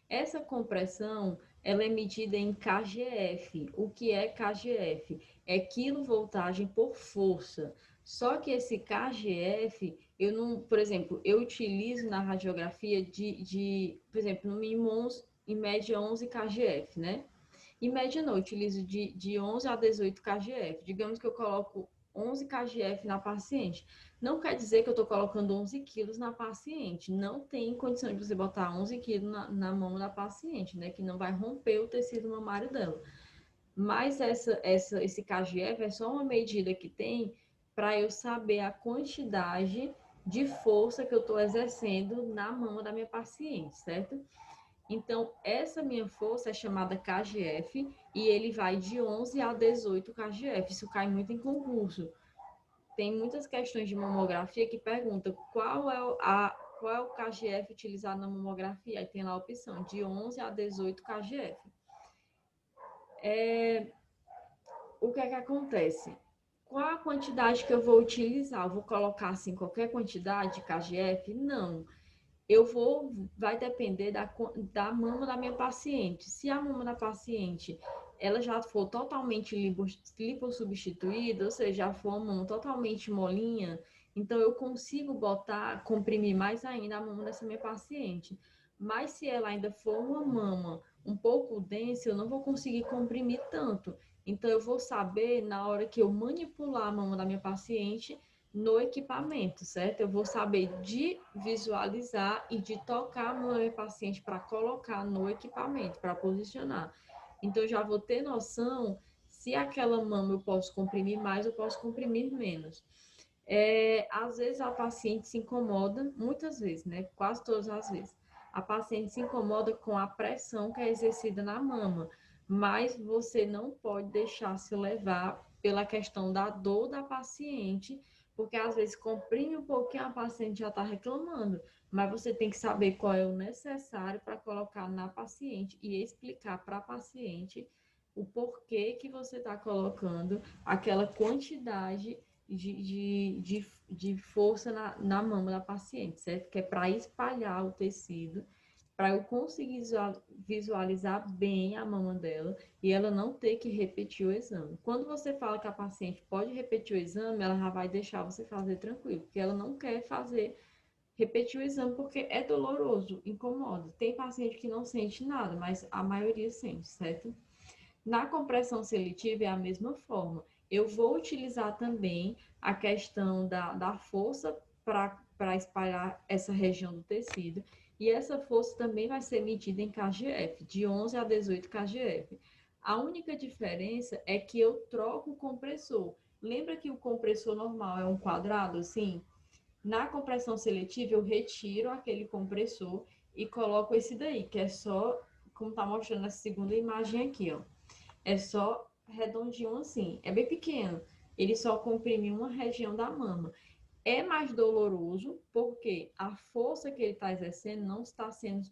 Essa compressão, ela é medida em kgf. O que é kgf? É quilovoltagem por força. Só que esse kgf, eu não, por exemplo, eu utilizo na radiografia por exemplo, no mínimo 11, em média 11 kgf, né? Em média não, eu utilizo de 11 a 18 kgf. Digamos que eu coloco 11 kgf na paciente. Não quer dizer que eu estou colocando 11 quilos na paciente. Não tem condição de você botar 11 quilos na mão da paciente, né? Que não vai romper o tecido mamário dela. Mas esse kgf é só uma medida que tem para eu saber a quantidade de força que eu estou exercendo na mama da minha paciente, certo? Então, essa minha força é chamada kgf e ele vai de 11 a 18 kgf. Isso cai muito em concurso. Tem muitas questões de mamografia que perguntam qual é o kgf utilizado na mamografia. Aí tem lá a opção de 11 a 18 kgf. O que é que acontece? Qual a quantidade que eu vou utilizar? Eu vou colocar assim qualquer quantidade de kgf? Não. Vai depender da mama da minha paciente. Se a mama da paciente ela já for totalmente lipossubstituída, ou seja, já for uma mama totalmente molinha, então eu consigo comprimir mais ainda a mama dessa minha paciente. Mas se ela ainda for uma mama um pouco densa, eu não vou conseguir comprimir tanto. Então eu vou saber na hora que eu manipular a mama da minha paciente no equipamento, certo? Eu vou saber de visualizar e de tocar no meu paciente para colocar no equipamento, para posicionar. Então, eu já vou ter noção se aquela mama eu posso comprimir mais ou posso comprimir menos. Às vezes a paciente se incomoda, muitas vezes, né? Quase todas as vezes. A paciente se incomoda com a pressão que é exercida na mama, mas você não pode deixar se levar pela questão da dor da paciente, porque às vezes comprime um pouquinho, a paciente já está reclamando, mas você tem que saber qual é o necessário para colocar na paciente e explicar para a paciente o porquê que você está colocando aquela quantidade de força na mama da paciente, certo? Que é para espalhar o tecido, para eu conseguir visualizar bem a mama dela e ela não ter que repetir o exame. Quando você fala que a paciente pode repetir o exame, ela já vai deixar você fazer tranquilo, porque ela não quer repetir o exame porque é doloroso, incomoda. Tem paciente que não sente nada, mas a maioria sente, certo? Na compressão seletiva é a mesma forma. Eu vou utilizar também a questão da força para espalhar essa região do tecido. E essa força também vai ser medida em kgf, de 11 a 18 kgf. A única diferença é que eu troco o compressor. Lembra que o compressor normal é um quadrado assim? Na compressão seletiva, eu retiro aquele compressor e coloco esse daí, que é só, como está mostrando na segunda imagem aqui, ó. É só redondinho assim, é bem pequeno. Ele só comprime uma região da mama. É mais doloroso porque a força que ele está exercendo não está sendo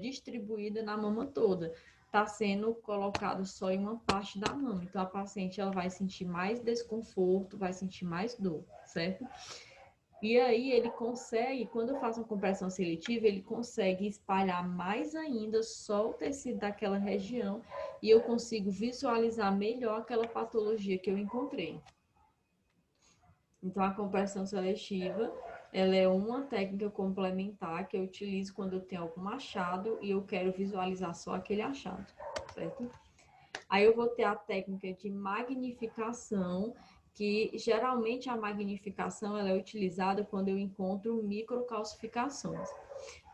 distribuída na mama toda. Está sendo colocado só em uma parte da mama. Então, a paciente ela vai sentir mais desconforto, vai sentir mais dor, certo? E aí ele consegue, quando eu faço uma compressão seletiva, ele consegue espalhar mais ainda só o tecido daquela região e eu consigo visualizar melhor aquela patologia que eu encontrei. Então, a compressão seletiva, ela é uma técnica complementar que eu utilizo quando eu tenho algum achado e eu quero visualizar só aquele achado, certo? Aí eu vou ter a técnica de magnificação, que geralmente a magnificação ela é utilizada quando eu encontro microcalcificações.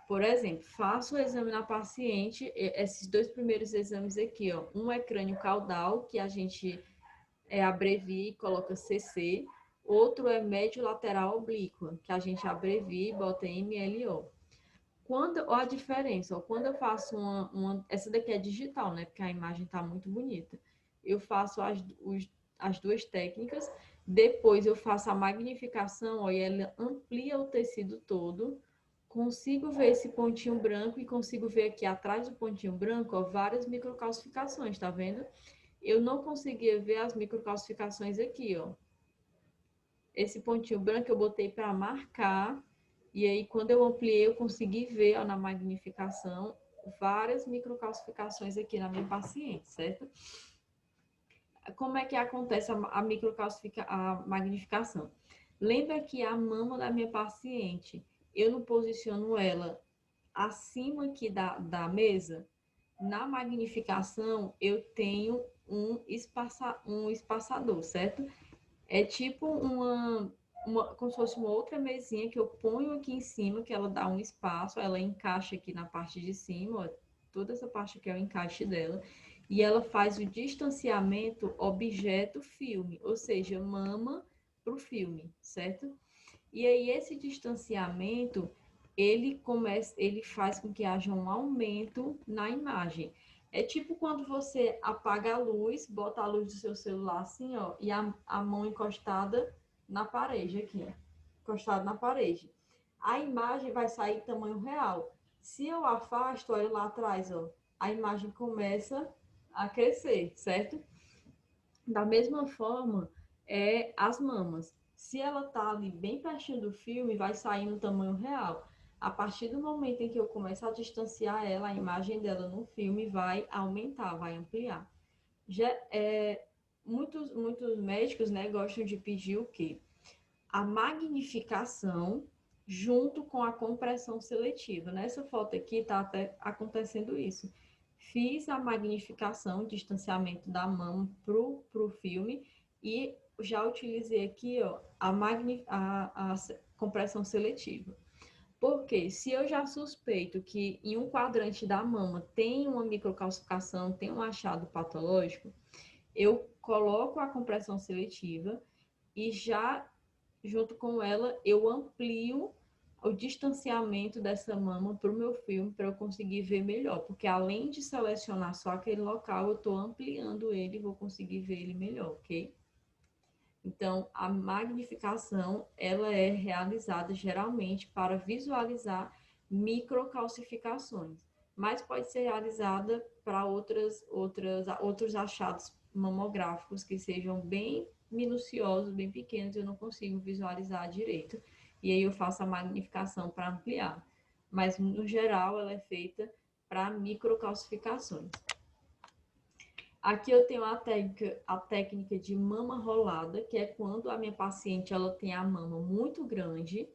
Por exemplo, faço o exame na paciente, esses dois primeiros exames aqui, ó. Um é crânio caudal, que a gente abrevia e coloca CC. Outro é médio lateral oblíqua, que a gente abrevia e bota MLO. Olha a diferença, ó, quando eu faço essa daqui é digital, né? Porque a imagem está muito bonita. Eu faço as duas técnicas, depois eu faço a magnificação, ó, e ela amplia o tecido todo. Consigo ver esse pontinho branco e consigo ver aqui atrás do pontinho branco, ó, várias microcalcificações, tá vendo? Eu não conseguia ver as microcalcificações aqui, ó. Esse pontinho branco eu botei para marcar. E aí, quando eu ampliei, eu consegui ver, ó, na magnificação várias microcalcificações aqui na minha paciente, certo? Como é que acontece a magnificação? Lembra que a mama da minha paciente, eu não posiciono ela acima aqui da mesa? Na magnificação, eu tenho um espaçador, certo? É tipo como se fosse uma outra mesinha que eu ponho aqui em cima, que ela dá um espaço, ela encaixa aqui na parte de cima, ó, toda essa parte aqui é o encaixe dela, e ela faz o distanciamento objeto-filme, ou seja, mama para o filme, certo? E aí esse distanciamento, ele faz com que haja um aumento na imagem. É tipo quando você apaga a luz, bota a luz do seu celular assim, ó, e a mão encostada na parede aqui, encostada na parede. A imagem vai sair tamanho real. Se eu afasto, olha lá atrás, ó, a imagem começa a crescer, certo? Da mesma forma, as mamas. Se ela tá ali bem pertinho do filme, vai sair no tamanho real. A partir do momento em que eu começo a distanciar ela, a imagem dela no filme vai aumentar, vai ampliar. Muitos médicos, né, gostam de pedir o quê? A magnificação junto com a compressão seletiva. Nessa foto aqui está até acontecendo isso. Fiz a magnificação, distanciamento da mama pro filme e já utilizei aqui, ó, a compressão seletiva. Porque se eu já suspeito que em um quadrante da mama tem uma microcalcificação, tem um achado patológico, eu coloco a compressão seletiva e já, junto com ela, eu amplio o distanciamento dessa mama para o meu filme para eu conseguir ver melhor. Porque além de selecionar só aquele local, eu estou ampliando ele e vou conseguir ver ele melhor, ok? Então, a magnificação, ela é realizada geralmente para visualizar microcalcificações. mas pode ser realizada para outros achados mamográficos que sejam bem minuciosos, bem pequenos, eu não consigo visualizar direito. E aí eu faço a magnificação para ampliar. Mas, no geral, ela é feita para microcalcificações. Aqui eu tenho a técnica de mama rolada, que é quando a minha paciente ela tem a mama muito grande,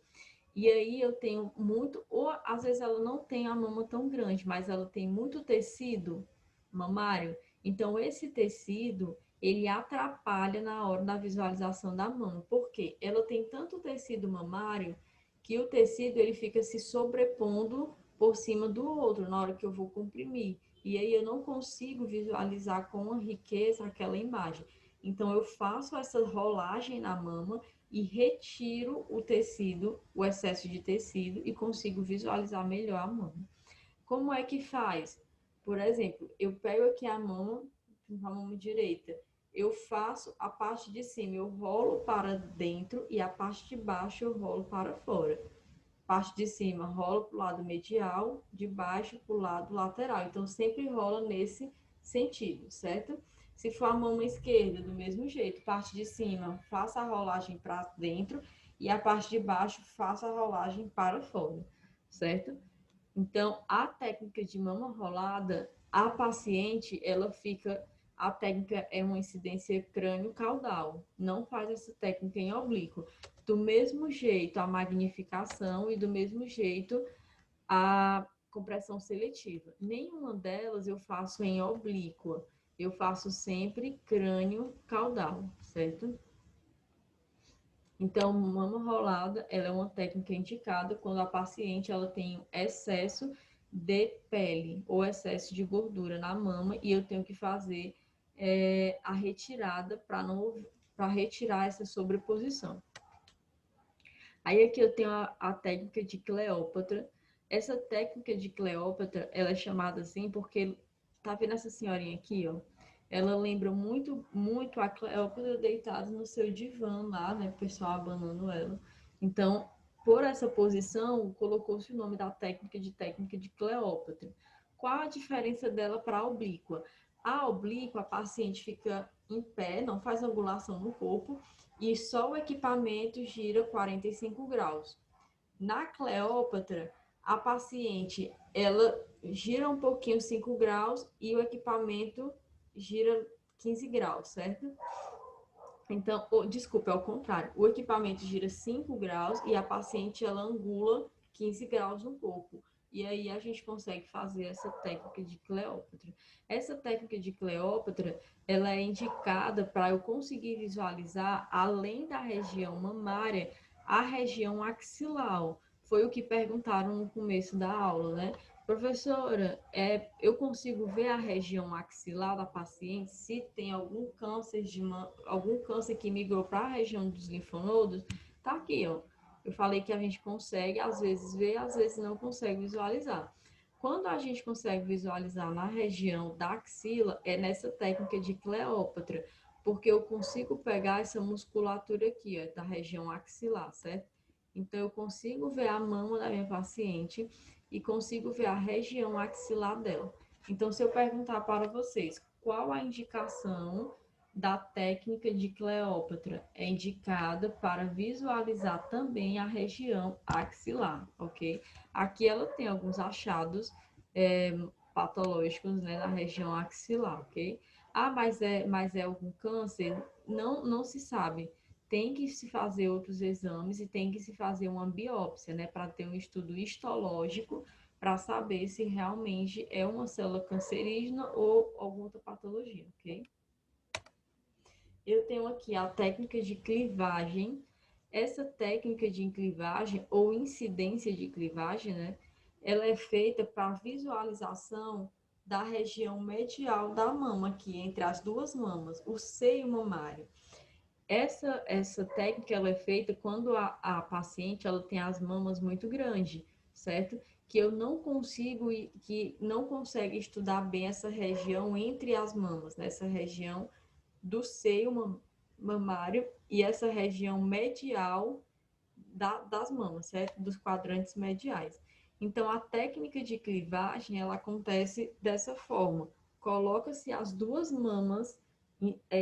e aí eu tenho muito, ou às vezes ela não tem a mama tão grande, mas ela tem muito tecido mamário, então esse tecido, ele atrapalha na hora da visualização da mama, porque ela tem tanto tecido mamário que o tecido ele fica se sobrepondo por cima do outro na hora que eu vou comprimir. E aí eu não consigo visualizar com riqueza aquela imagem. Então eu faço essa rolagem na mama e retiro o tecido, o excesso de tecido e consigo visualizar melhor a mama. Como é que faz? Por exemplo, eu pego aqui a mama direita, eu faço a parte de cima, eu rolo para dentro e a parte de baixo eu rolo para fora. Parte de cima rola para o lado medial, de baixo para o lado lateral. Então, sempre rola nesse sentido, certo? Se for a mão esquerda, do mesmo jeito, parte de cima, faça a rolagem para dentro e a parte de baixo, faça a rolagem para fora, certo? Então, a técnica de mama rolada, a paciente, ela fica... A técnica é uma incidência crânio-caudal. Não faz essa técnica em oblíquo. Do mesmo jeito, a magnificação e do mesmo jeito, a compressão seletiva. Nenhuma delas eu faço em oblíqua. Eu faço sempre crânio-caudal, certo? Então, mama rolada, ela é uma técnica indicada quando a paciente ela tem excesso de pele ou excesso de gordura na mama e eu tenho que fazer a retirada para retirar essa sobreposição. Aí aqui eu tenho a técnica de Cleópatra. Essa técnica de Cleópatra, ela é chamada assim porque, tá vendo essa senhorinha aqui, ó? Ela lembra muito, muito a Cleópatra deitada no seu divã lá, né? O pessoal abanando ela. Então, por essa posição, colocou-se o nome da técnica de Cleópatra. Qual a diferença dela para a oblíqua? A oblíqua, a paciente fica em pé, não faz angulação no corpo, e só o equipamento gira 45 graus. Na Cleópatra, a paciente, ela gira um pouquinho 5 graus e o equipamento gira 15 graus, certo? Então, desculpa, é o contrário. O equipamento gira 5 graus e a paciente, ela angula 15 graus no corpo. E aí a gente consegue fazer essa técnica de Cleópatra. Essa técnica de Cleópatra, ela é indicada para eu conseguir visualizar, além da região mamária, a região axilar. Foi o que perguntaram no começo da aula, né? Professora, eu consigo ver a região axilar da paciente se tem algum câncer que migrou para a região dos linfonodos? Tá aqui, ó. Eu falei que a gente consegue, às vezes, ver, às vezes não consegue visualizar. Quando a gente consegue visualizar na região da axila, é nessa técnica de Cleópatra, porque eu consigo pegar essa musculatura aqui, ó, da região axilar, certo? Então, eu consigo ver a mama da minha paciente e consigo ver a região axilar dela. Então, se eu perguntar para vocês qual a indicação da técnica de Cleópatra, é indicada para visualizar também a região axilar, ok? Aqui ela tem alguns achados patológicos, né, na região axilar, ok? Ah, mas é algum câncer? Não se sabe. Tem que se fazer outros exames e tem que se fazer uma biópsia, né, para ter um estudo histológico para saber se realmente é uma célula cancerígena ou alguma outra patologia, ok? Eu tenho aqui a técnica de clivagem. Essa técnica de clivagem ou incidência de clivagem, né, ela é feita para visualização da região medial da mama, aqui entre as duas mamas, o seio mamário. Essa técnica ela é feita quando a paciente ela tem as mamas muito grandes, certo? Que eu não consigo, que não consegue estudar bem essa região entre as mamas, nessa região do seio mamário e essa região medial das mamas, certo? Dos quadrantes mediais. Então, a técnica de clivagem, ela acontece dessa forma. Coloca-se as duas mamas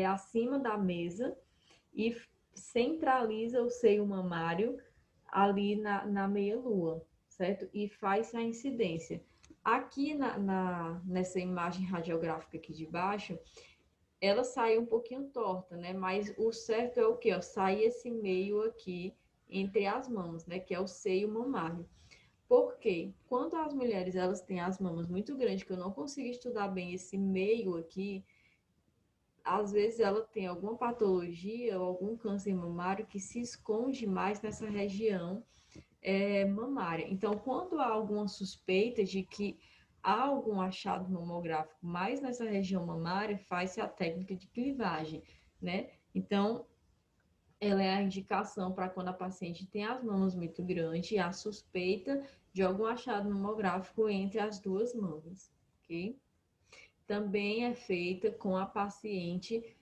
acima da mesa e centraliza o seio mamário ali na meia-lua, certo? E faz a incidência. Aqui nessa imagem radiográfica aqui de baixo, ela sai um pouquinho torta, né? Mas o certo é o quê? Ó, sai esse meio aqui entre as mamas, né? Que é o seio mamário. Porque quando as mulheres elas têm as mamas muito grandes, que eu não consigo estudar bem esse meio aqui, às vezes ela tem alguma patologia ou algum câncer mamário que se esconde mais nessa região mamária. Então, quando há alguma suspeita de que há algum achado mamográfico mais nessa região mamária, faz-se a técnica de clivagem, né? Então, ela é a indicação para quando a paciente tem as mamas muito grandes e a suspeita de algum achado mamográfico entre as duas mamas, ok? Também é feita com a paciente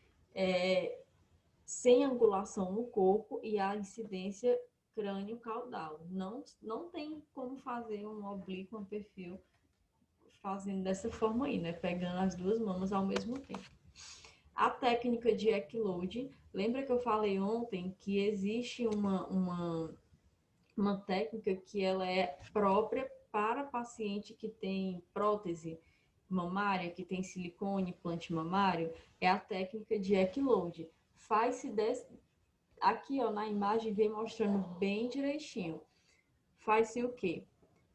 sem angulação no corpo e a incidência crânio-caudal. Não tem como fazer um oblíquo, um perfil fazendo dessa forma aí, né? Pegando as duas mamas ao mesmo tempo. A técnica de equilode, lembra que eu falei ontem que existe uma técnica que ela é própria para paciente que tem prótese mamária, que tem silicone, implante mamário, é a técnica de equilode. Faz-se aqui, ó, na imagem vem mostrando bem direitinho. Faz-se o quê?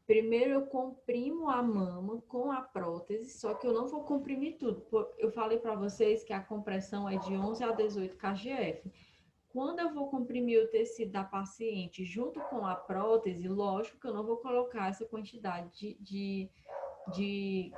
Primeiro eu comprimo a mama com a prótese, só que eu não vou comprimir tudo. Eu falei para vocês que a compressão é de 11 a 18 kgf. Quando eu vou comprimir o tecido da paciente junto com a prótese, lógico que eu não vou colocar essa quantidade de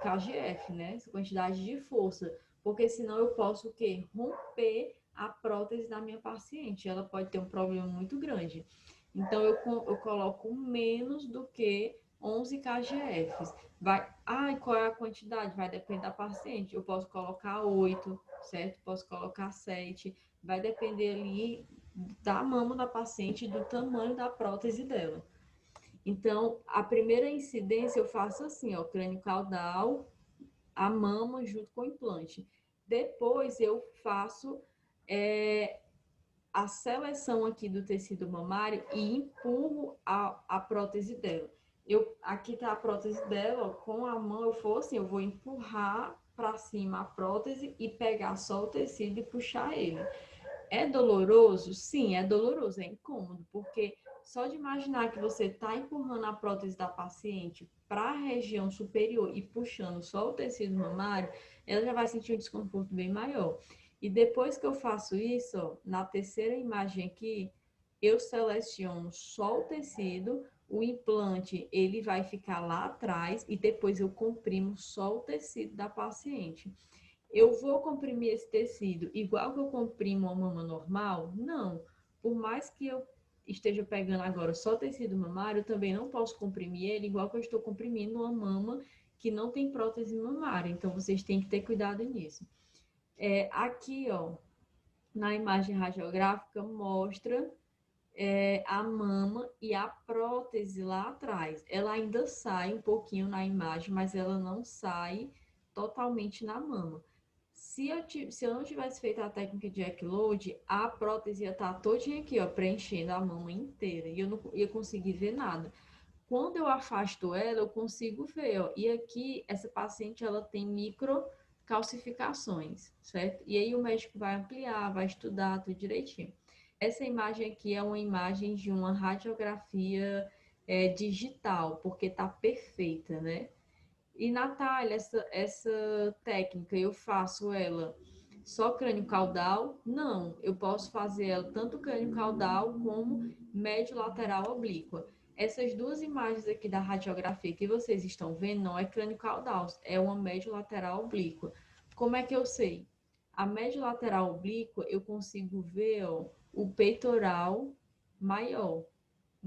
kgf, né? Essa quantidade de força, porque senão eu posso o quê? Romper a prótese da minha paciente. Ela pode ter um problema muito grande. Então, eu coloco menos do que 11 kgf. Qual é a quantidade? Vai depender da paciente. Eu posso colocar 8, certo? Posso colocar 7. Vai depender ali da mama da paciente, do tamanho da prótese dela. Então, a primeira incidência eu faço assim, ó, crânio caudal, a mama junto com o implante. Depois eu faço a seleção aqui do tecido mamário e empurro a prótese dela. Aqui está a prótese dela, ó, com a mão eu vou empurrar para cima a prótese e pegar só o tecido e puxar ele. É doloroso? Sim, é doloroso, é incômodo, porque só de imaginar que você está empurrando a prótese da paciente para a região superior e puxando só o tecido mamário, ela já vai sentir um desconforto bem maior. E depois que eu faço isso, ó, na terceira imagem aqui, eu seleciono só o tecido, o implante ele vai ficar lá atrás e depois eu comprimo só o tecido da paciente. Eu vou comprimir esse tecido igual que eu comprimo uma mama normal? Não. Por mais que eu esteja pegando agora só tecido mamário, eu também não posso comprimir ele igual que eu estou comprimindo uma mama que não tem prótese mamária. Então, vocês têm que ter cuidado nisso. Aqui, ó, na imagem radiográfica, mostra a mama e a prótese lá atrás. Ela ainda sai um pouquinho na imagem, mas ela não sai totalmente na mama. Se eu não tivesse feito a técnica de equilode, a prótese ia estar todinha aqui, ó, preenchendo a mama inteira. E eu não ia conseguir ver nada. Quando eu afasto ela, eu consigo ver, ó. E aqui, essa paciente, ela tem microcalcificações, certo? E aí o médico vai ampliar, vai estudar tudo direitinho. Essa imagem aqui é uma imagem de uma radiografia digital, porque tá perfeita, né? E, Natália, essa técnica, eu faço ela só crânio caudal? Não, eu posso fazer ela tanto crânio caudal como médio lateral oblíqua. Essas duas imagens aqui da radiografia que vocês estão vendo não é crânio caudal, é uma médio lateral oblíqua. Como é que eu sei? A médio lateral oblíqua, eu consigo ver, ó, o peitoral maior.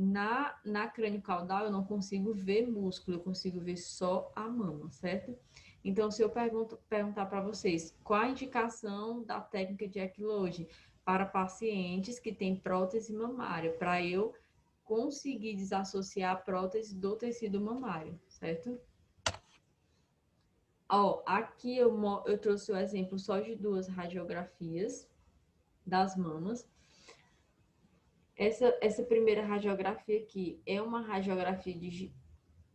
Na crânio caudal eu não consigo ver músculo, eu consigo ver só a mama, certo? Então, se eu perguntar para vocês qual a indicação da técnica de equilode para pacientes que têm prótese mamária, para eu conseguir desassociar a prótese do tecido mamário, certo? Ó, aqui eu trouxe o exemplo só de 2 radiografias das mamas. Essa primeira radiografia aqui é uma radiografia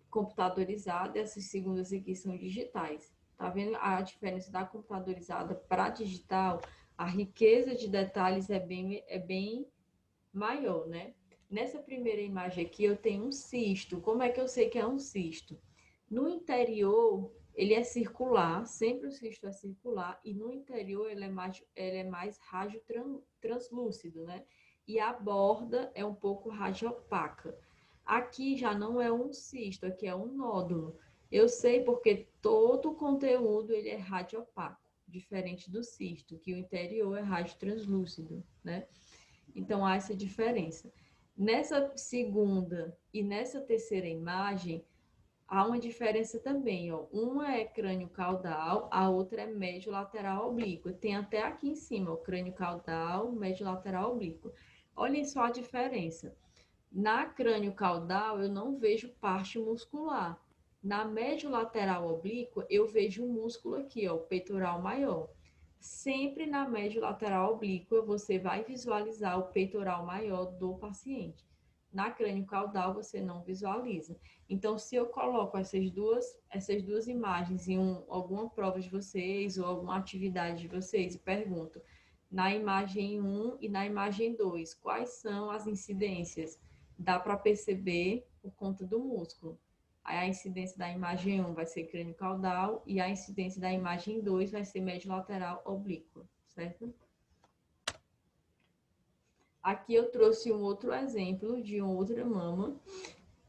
computadorizada, essas segundas aqui são digitais. Tá vendo a diferença da computadorizada para digital? A riqueza de detalhes é bem maior, né? Nessa primeira imagem aqui eu tenho um cisto. Como é que eu sei que é um cisto? No interior, ele é circular, sempre o cisto é circular, e no interior ele é mais translúcido, né? E a borda é um pouco radiopaca. Aqui já não é um cisto, aqui é um nódulo. Eu sei porque todo o conteúdo ele é radiopaco, diferente do cisto, que o interior é radiotranslúcido, né? Então há essa diferença. Nessa segunda e nessa terceira imagem, há uma diferença também, ó. Uma é crânio caudal, a outra é médio lateral oblíqua. Tem até aqui em cima, o crânio caudal, médio lateral oblíqua. Olhem só a diferença. Na crânio caudal, eu não vejo parte muscular. Na médio lateral oblíqua, eu vejo um músculo aqui, ó, o peitoral maior. Sempre na médio lateral oblíqua, você vai visualizar o peitoral maior do paciente. Na crânio caudal, você não visualiza. Então, se eu coloco essas duas imagens em alguma prova de vocês ou alguma atividade de vocês e pergunto, na imagem 1 e na imagem 2, quais são as incidências? Dá para perceber por conta do músculo. Aí a incidência da imagem 1 vai ser crânio caudal e a incidência da imagem 2 vai ser médio lateral oblíqua, certo? Aqui eu trouxe um outro exemplo de uma outra mama.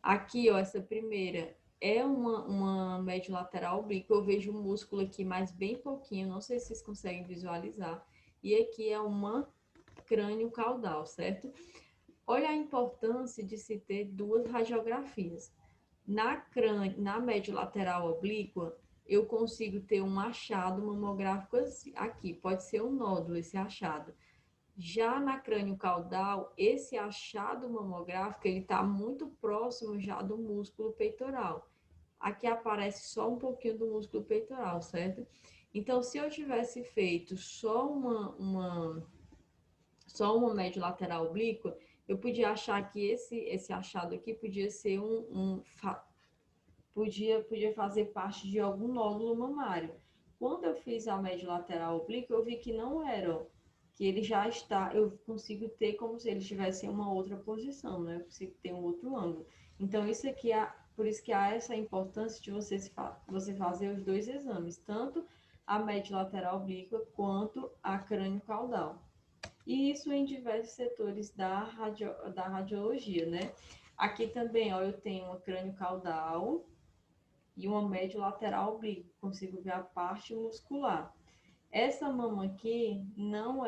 Aqui, ó, essa primeira é uma médio lateral oblíqua. Eu vejo o músculo aqui, mas bem pouquinho. Não sei se vocês conseguem visualizar. E aqui é uma crânio caudal, certo? Olha a importância de se ter 2 radiografias. Na médio lateral oblíqua, eu consigo ter um achado mamográfico aqui. Pode ser um nódulo, esse achado. Já na crânio caudal, esse achado mamográfico, ele está muito próximo já do músculo peitoral. Aqui aparece só um pouquinho do músculo peitoral, certo? Então, se eu tivesse feito só uma médio lateral oblíqua, eu podia achar que esse achado aqui podia ser podia fazer parte de algum nódulo mamário. Quando eu fiz a médio lateral oblíqua, eu vi que não era, ó, que ele já está, eu consigo ter como se ele estivesse em uma outra posição, né? Eu consigo ter um outro ângulo. Então, isso aqui por isso que há essa importância de você fazer os 2 exames, tanto a médio lateral oblíqua quanto a crânio caudal. E isso em diversos setores da radiologia, né? Aqui também, ó, eu tenho uma crânio caudal e uma médio lateral oblíqua, consigo ver a parte muscular. Essa mama aqui não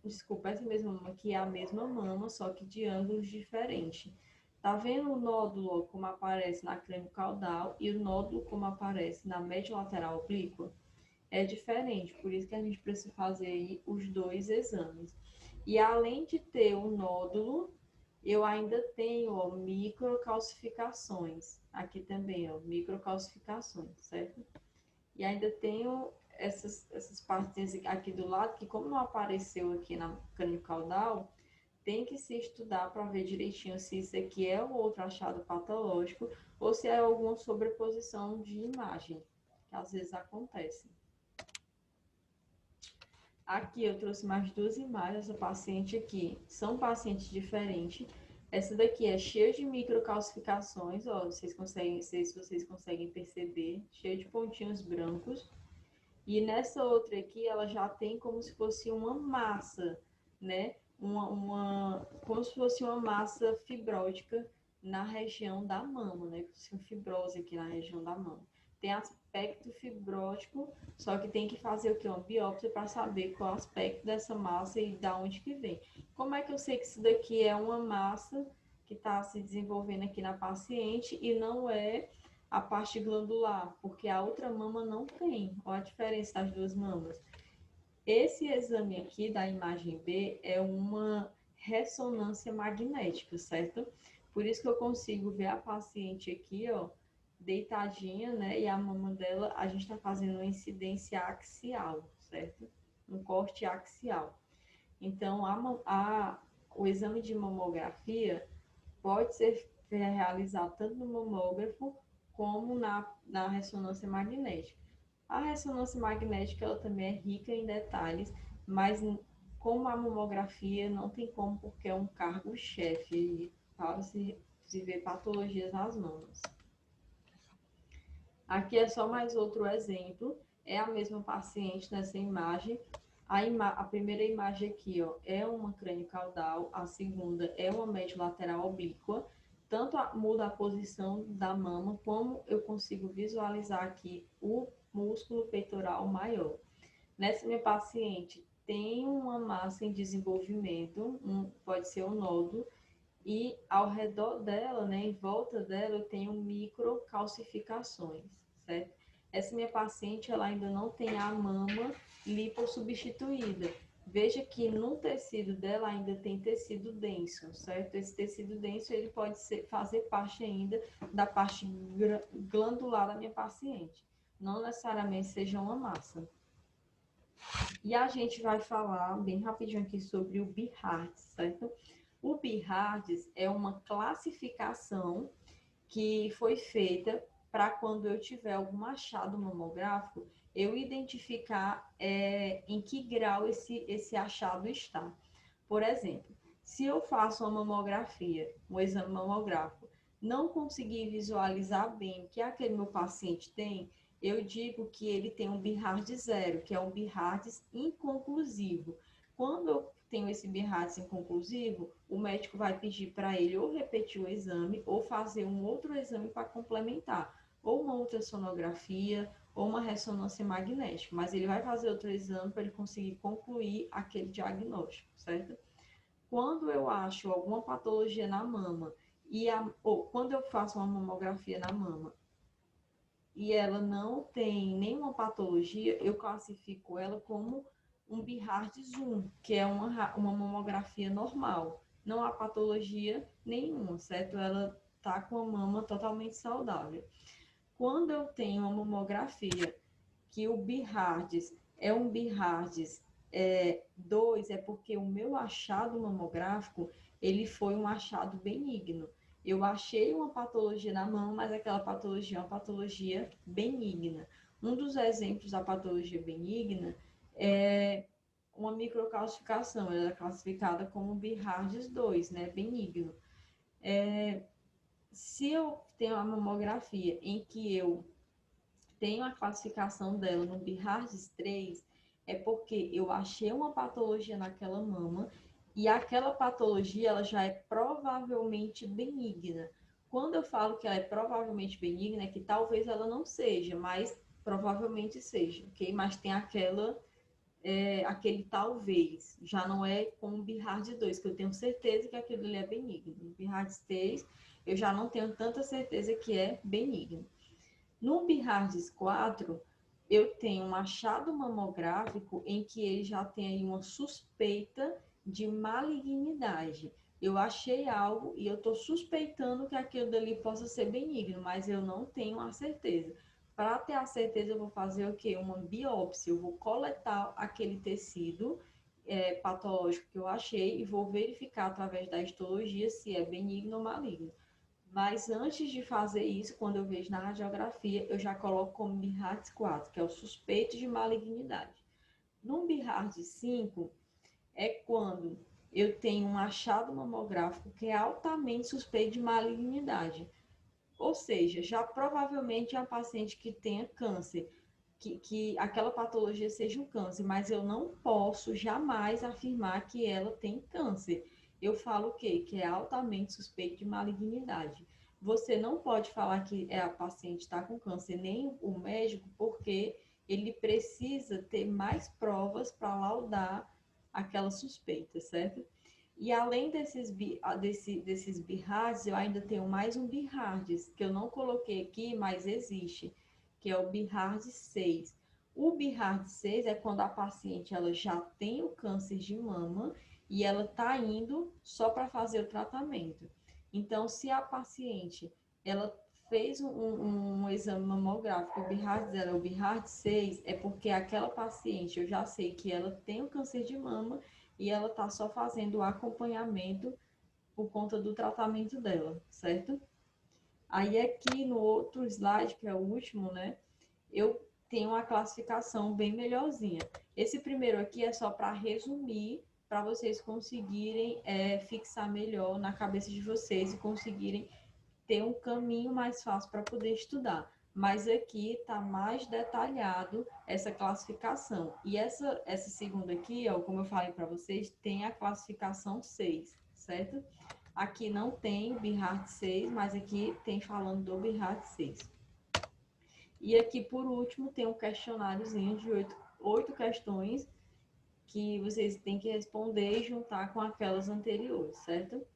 desculpa, essa mesma mama aqui é a mesma mama, só que de ângulos diferentes. Tá vendo o nódulo, ó, como aparece na crânio caudal e o nódulo como aparece na médio lateral oblíqua? É diferente, por isso que a gente precisa fazer aí os 2 exames. E além de ter o nódulo, eu ainda tenho, ó, microcalcificações. Aqui também, ó, microcalcificações, certo? E ainda tenho essas partes aqui do lado, que como não apareceu aqui na crânio caudal, tem que se estudar para ver direitinho se isso aqui é um outro achado patológico ou se é alguma sobreposição de imagem, que às vezes acontece. Aqui eu trouxe mais 2 imagens. Essa paciente aqui são pacientes diferentes. Essa daqui é cheia de microcalcificações, ó, vocês conseguem, não sei se vocês conseguem perceber, cheia de pontinhos brancos. E nessa outra aqui, ela já tem como se fosse uma massa, né? Como se fosse uma massa fibrótica na região da mama, né? Uma fibrose aqui na região da mama. Tem aspecto fibrótico, só que tem que fazer o quê? Uma biópsia para saber qual é o aspecto dessa massa e da onde que vem. Como é que eu sei que isso daqui é uma massa que está se desenvolvendo aqui na paciente e não é a parte glandular? Porque a outra mama não tem. Olha a diferença das 2 mamas. Esse exame aqui da imagem B é uma ressonância magnética, certo? Por isso que eu consigo ver a paciente aqui, ó, deitadinha, né? E a mama dela, a gente está fazendo uma incidência axial, certo? Um corte axial. Então, o exame de mamografia pode ser realizado tanto no mamógrafo como na ressonância magnética. A ressonância magnética ela também é rica em detalhes, mas como a mamografia não tem como, porque é um cargo-chefe para se ver patologias nas mamas. Aqui é só mais outro exemplo, é a mesma paciente nessa imagem. A primeira imagem aqui, ó, é uma crânio-caudal, a segunda é uma média lateral oblíqua. Tanto muda a posição da mama, como eu consigo visualizar aqui o músculo peitoral maior. Nessa minha paciente tem uma massa em desenvolvimento, pode ser um nódulo, e ao redor dela, né, em volta dela, eu tenho microcalcificações, certo? Essa minha paciente, ela ainda não tem a mama lipossubstituída. Veja que no tecido dela ainda tem tecido denso, certo? Esse tecido denso, ele pode fazer parte ainda da parte glandular da minha paciente. Não necessariamente seja uma massa. E a gente vai falar bem rapidinho aqui sobre o BIHARDS, certo? O BIHARDS é uma classificação que foi feita para quando eu tiver algum achado mamográfico, eu identificar em que grau esse achado está. Por exemplo, se eu faço uma mamografia, um exame mamográfico, não conseguir visualizar bem o que aquele meu paciente tem, eu digo que ele tem um BIHARDS 0, que é um BIHARDS inconclusivo. Quando eu tenho esse BIHARDS inconclusivo, o médico vai pedir para ele ou repetir o exame ou fazer um outro exame para complementar, ou uma ultrassonografia ou uma ressonância magnética, mas ele vai fazer outro exame para ele conseguir concluir aquele diagnóstico, certo? Quando eu acho alguma patologia na mama, ou quando eu faço uma mamografia na mama, e ela não tem nenhuma patologia, eu classifico ela como um BIHARDS 1, que é uma mamografia normal. Não há patologia nenhuma, certo? Ela está com a mama totalmente saudável. Quando eu tenho uma mamografia que o BIHARDS é um BIHARDS 2, é porque o meu achado mamográfico, ele foi um achado benigno. Eu achei uma patologia na mama, mas aquela patologia é uma patologia benigna. Um dos exemplos da patologia benigna é uma microcalcificação, ela é classificada como BIHARDS 2, né, benigno. Se eu tenho a mamografia em que eu tenho a classificação dela no BIHARDS 3, é porque eu achei uma patologia naquela mama e aquela patologia ela já é provavelmente benigna. Quando eu falo que ela é provavelmente benigna, é que talvez ela não seja, mas provavelmente seja, ok? Mas tem aquele talvez, já não é como o BIHARDS 2, que eu tenho certeza que aquilo ali é benigno. No BIHARDS 3, eu já não tenho tanta certeza que é benigno. No BIHARDS 4, eu tenho um achado mamográfico em que ele já tem aí uma suspeita de malignidade. Eu achei algo e eu estou suspeitando que aquilo dali possa ser benigno, mas eu não tenho a certeza. Para ter a certeza, eu vou fazer o quê? Uma biópsia. Eu vou coletar aquele tecido patológico que eu achei e vou verificar através da histologia se é benigno ou maligno. Mas antes de fazer isso, quando eu vejo na radiografia, eu já coloco como BIHARDS 4, que é o suspeito de malignidade. No BIHARDS 5, é quando eu tenho um achado mamográfico que é altamente suspeito de malignidade. Ou seja, já provavelmente é uma paciente que tenha câncer, que aquela patologia seja um câncer, mas eu não posso jamais afirmar que ela tem câncer. Eu falo o quê? Que é altamente suspeito de malignidade. Você não pode falar que a paciente está com câncer, nem o médico, porque ele precisa ter mais provas para laudar aquela suspeita, certo? E além desses BIHARDS, eu ainda tenho mais um BIHARDS, que eu não coloquei aqui, mas existe, que é o BIHARDS 6. O BIHARDS 6 é quando a paciente ela já tem o câncer de mama e ela está indo só para fazer o tratamento. Então, se a paciente ela fez um exame mamográfico, o BIHART dela é o BIHART 6, é porque aquela paciente, eu já sei que ela tem o câncer de mama e ela está só fazendo o acompanhamento por conta do tratamento dela, certo? Aí aqui no outro slide, que é o último, né, eu tenho uma classificação bem melhorzinha. Esse primeiro aqui é só para resumir, para vocês conseguirem fixar melhor na cabeça de vocês e conseguirem ter um caminho mais fácil para poder estudar. Mas aqui está mais detalhado essa classificação. E essa segunda aqui, ó, como eu falei para vocês, tem a classificação 6, certo? Aqui não tem o BIHART 6, mas aqui tem falando do BIHART 6. E aqui, por último, tem um questionáriozinho de 8 questões que vocês têm que responder e juntar com aquelas anteriores, certo?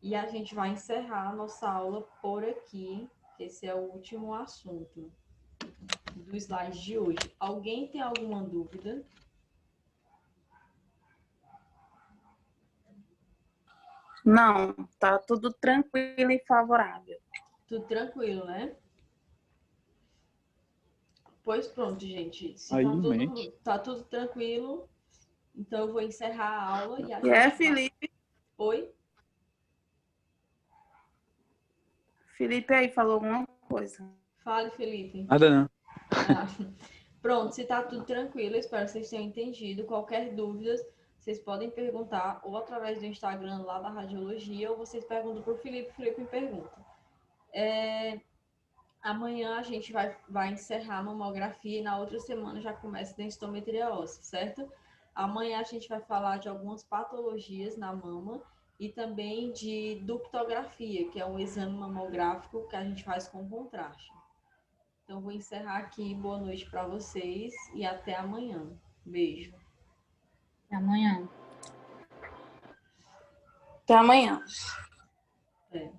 E a gente vai encerrar a nossa aula por aqui. Esse é o último assunto do slide de hoje. Alguém tem alguma dúvida? Não, tá tudo tranquilo e favorável. Tudo tranquilo, né? Pois pronto, gente. Se tá tudo tranquilo, então eu vou encerrar a aula e a gente Felipe? Oi? Felipe aí falou alguma coisa. Fale, Felipe. Nada não. Pronto, se tá tudo tranquilo, espero que vocês tenham entendido. Qualquer dúvida, vocês podem perguntar ou através do Instagram lá da Radiologia, ou vocês perguntam pro Felipe, o Felipe me pergunta. Amanhã a gente vai encerrar a mamografia e na outra semana já começa a densitometria óssea, certo? Amanhã a gente vai falar de algumas patologias na mama e também de ductografia, que é um exame mamográfico que a gente faz com contraste. Então, vou encerrar aqui. Boa noite para vocês e até amanhã. Beijo. Até amanhã. Até amanhã. É.